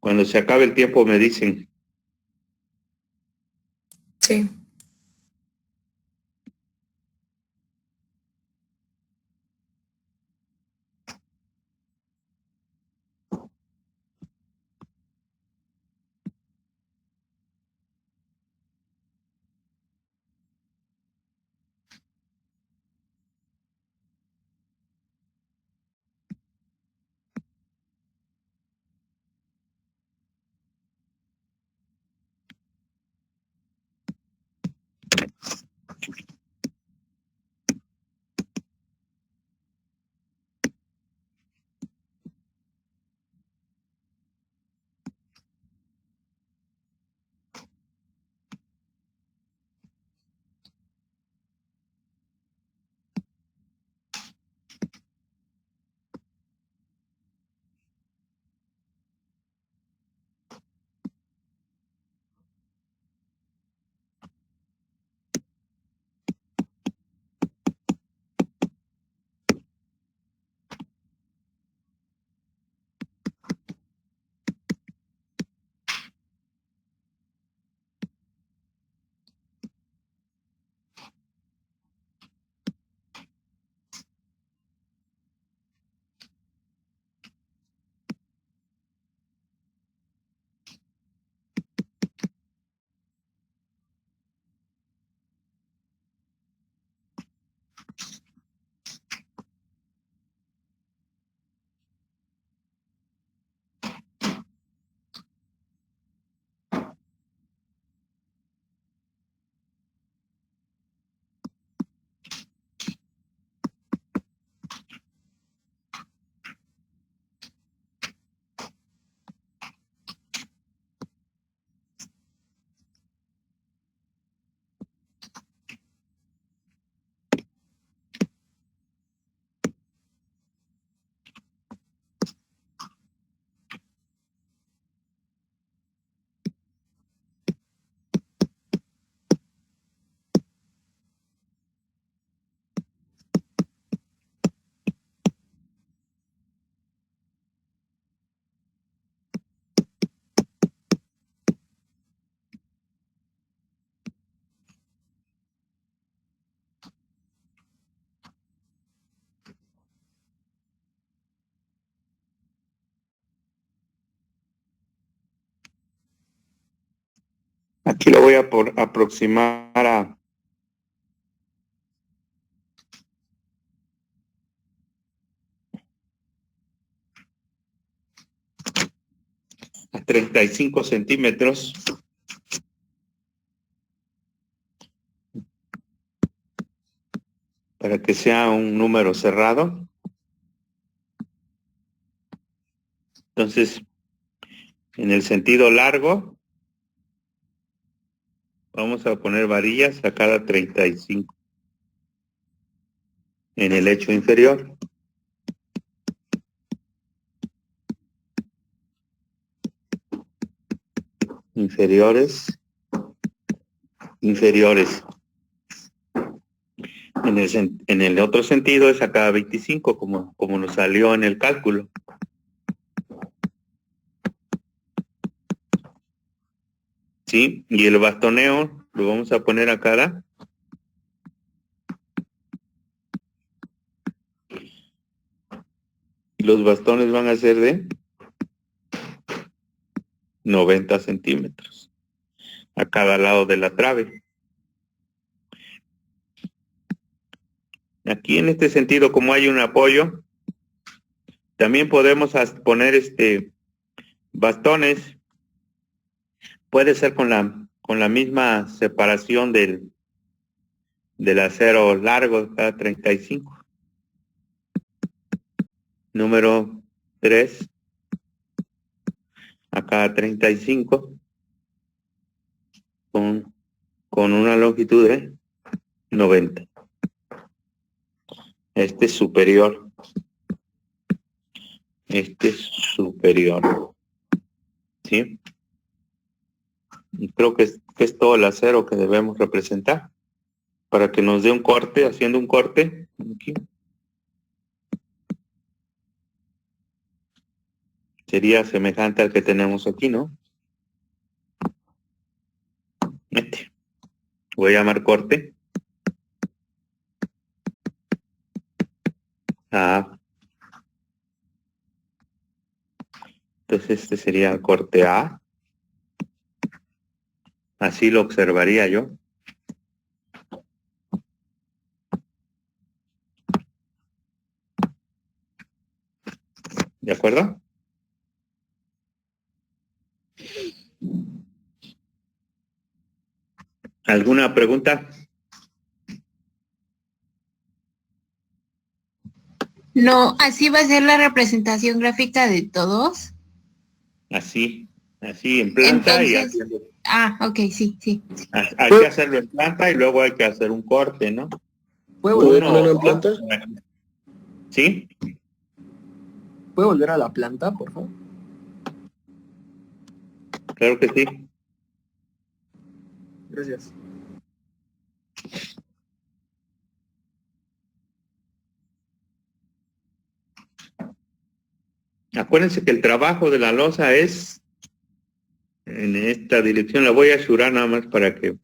Cuando se acabe el tiempo me dicen. Sí. Aquí lo voy a aproximar a 35 centímetros. Para que sea un número cerrado. Entonces, en el sentido largo, vamos a poner varillas a cada 35. En el hecho inferior. Inferiores. En el otro sentido es a cada 25, como nos salió en el cálculo. ¿Sí? Y el bastoneo lo vamos a poner a cada. Y los bastones van a ser de 90 centímetros a cada lado de la trave. Aquí en este sentido, como hay un apoyo, también podemos poner bastones. Puede ser con la misma separación del acero largo, cada 35. Número 3 a cada 35 con una longitud de 90. Este es superior. ¿Sí? Y creo que es todo el acero que debemos representar. para que nos dé un corte, haciendo un corte. Aquí. Sería semejante al que tenemos aquí, ¿no? Voy a llamar corte. A. Entonces este sería el corte A. Así lo observaría yo. ¿De acuerdo? ¿Alguna pregunta? No, así va a ser la representación gráfica de todos. Así en planta. Entonces, y haciendo, ok, sí. hay que hacerlo en planta y luego hay que hacer un corte, ¿no? ¿Puedo Uno, ponerlo en planta? ¿Sí? ¿Puedo volver a la planta, por favor? Claro que sí. Gracias. Acuérdense que el trabajo de la losa es en esta dirección. La voy a achurar nada más para que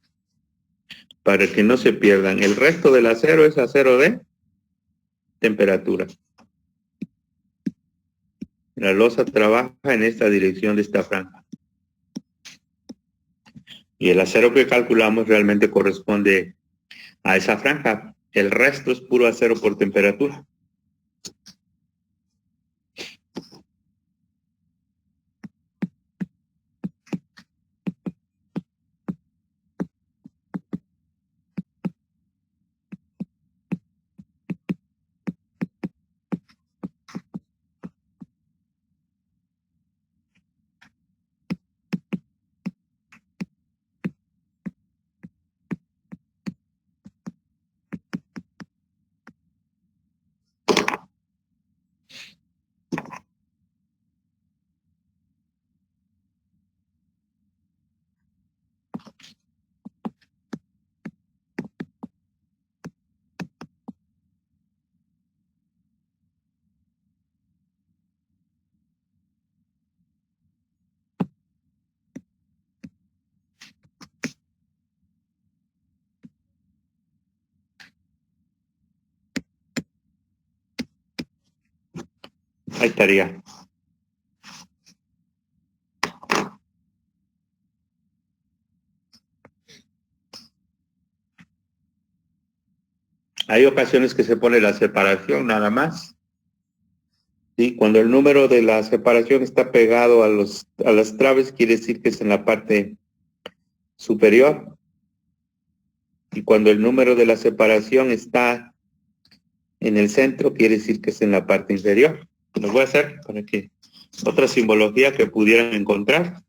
no se pierdan. El resto del acero es acero de temperatura. La losa trabaja en esta dirección de esta franja. Y el acero que calculamos realmente corresponde a esa franja. El resto es puro acero por temperatura. Ahí estaría. Hay ocasiones que se pone la separación nada más. Sí, cuando el número de la separación está pegado a las traves, quiere decir que es en la parte superior. Y cuando el número de la separación está en el centro, quiere decir que es en la parte inferior. Lo voy a hacer para que otra simbología que pudieran encontrar.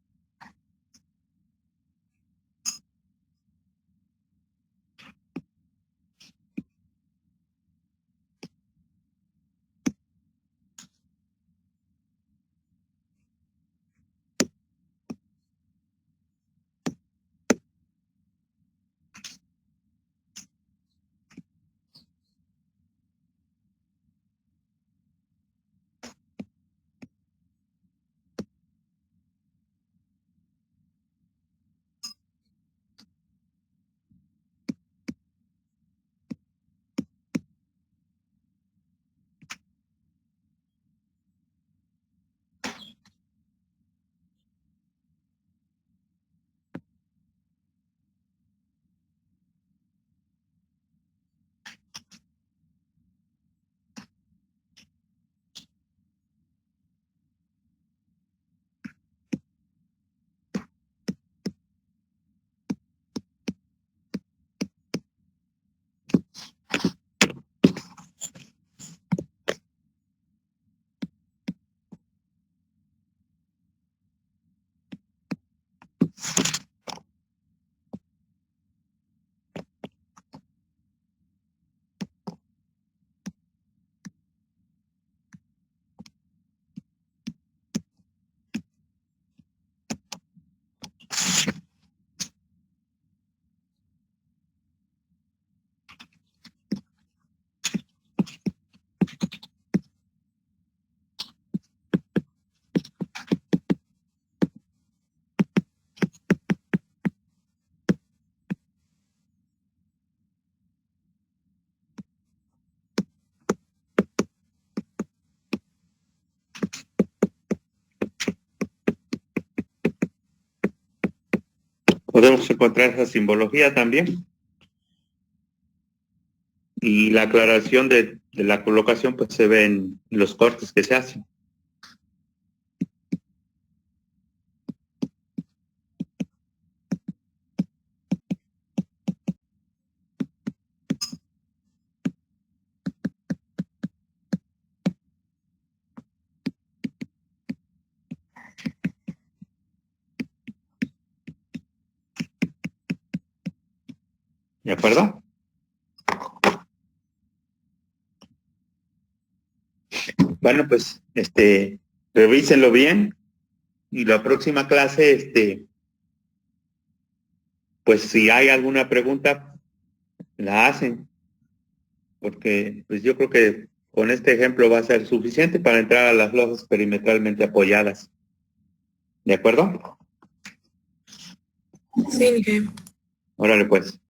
podemos encontrar esa simbología también. Y la aclaración de la colocación pues se ve en los cortes que se hacen. ¿De acuerdo? Bueno, pues, revísenlo bien y la próxima clase, pues si hay alguna pregunta, la hacen, porque pues yo creo que con este ejemplo va a ser suficiente para entrar a las lojas perimetralmente apoyadas. ¿De acuerdo? Sí, Miguel. Órale pues.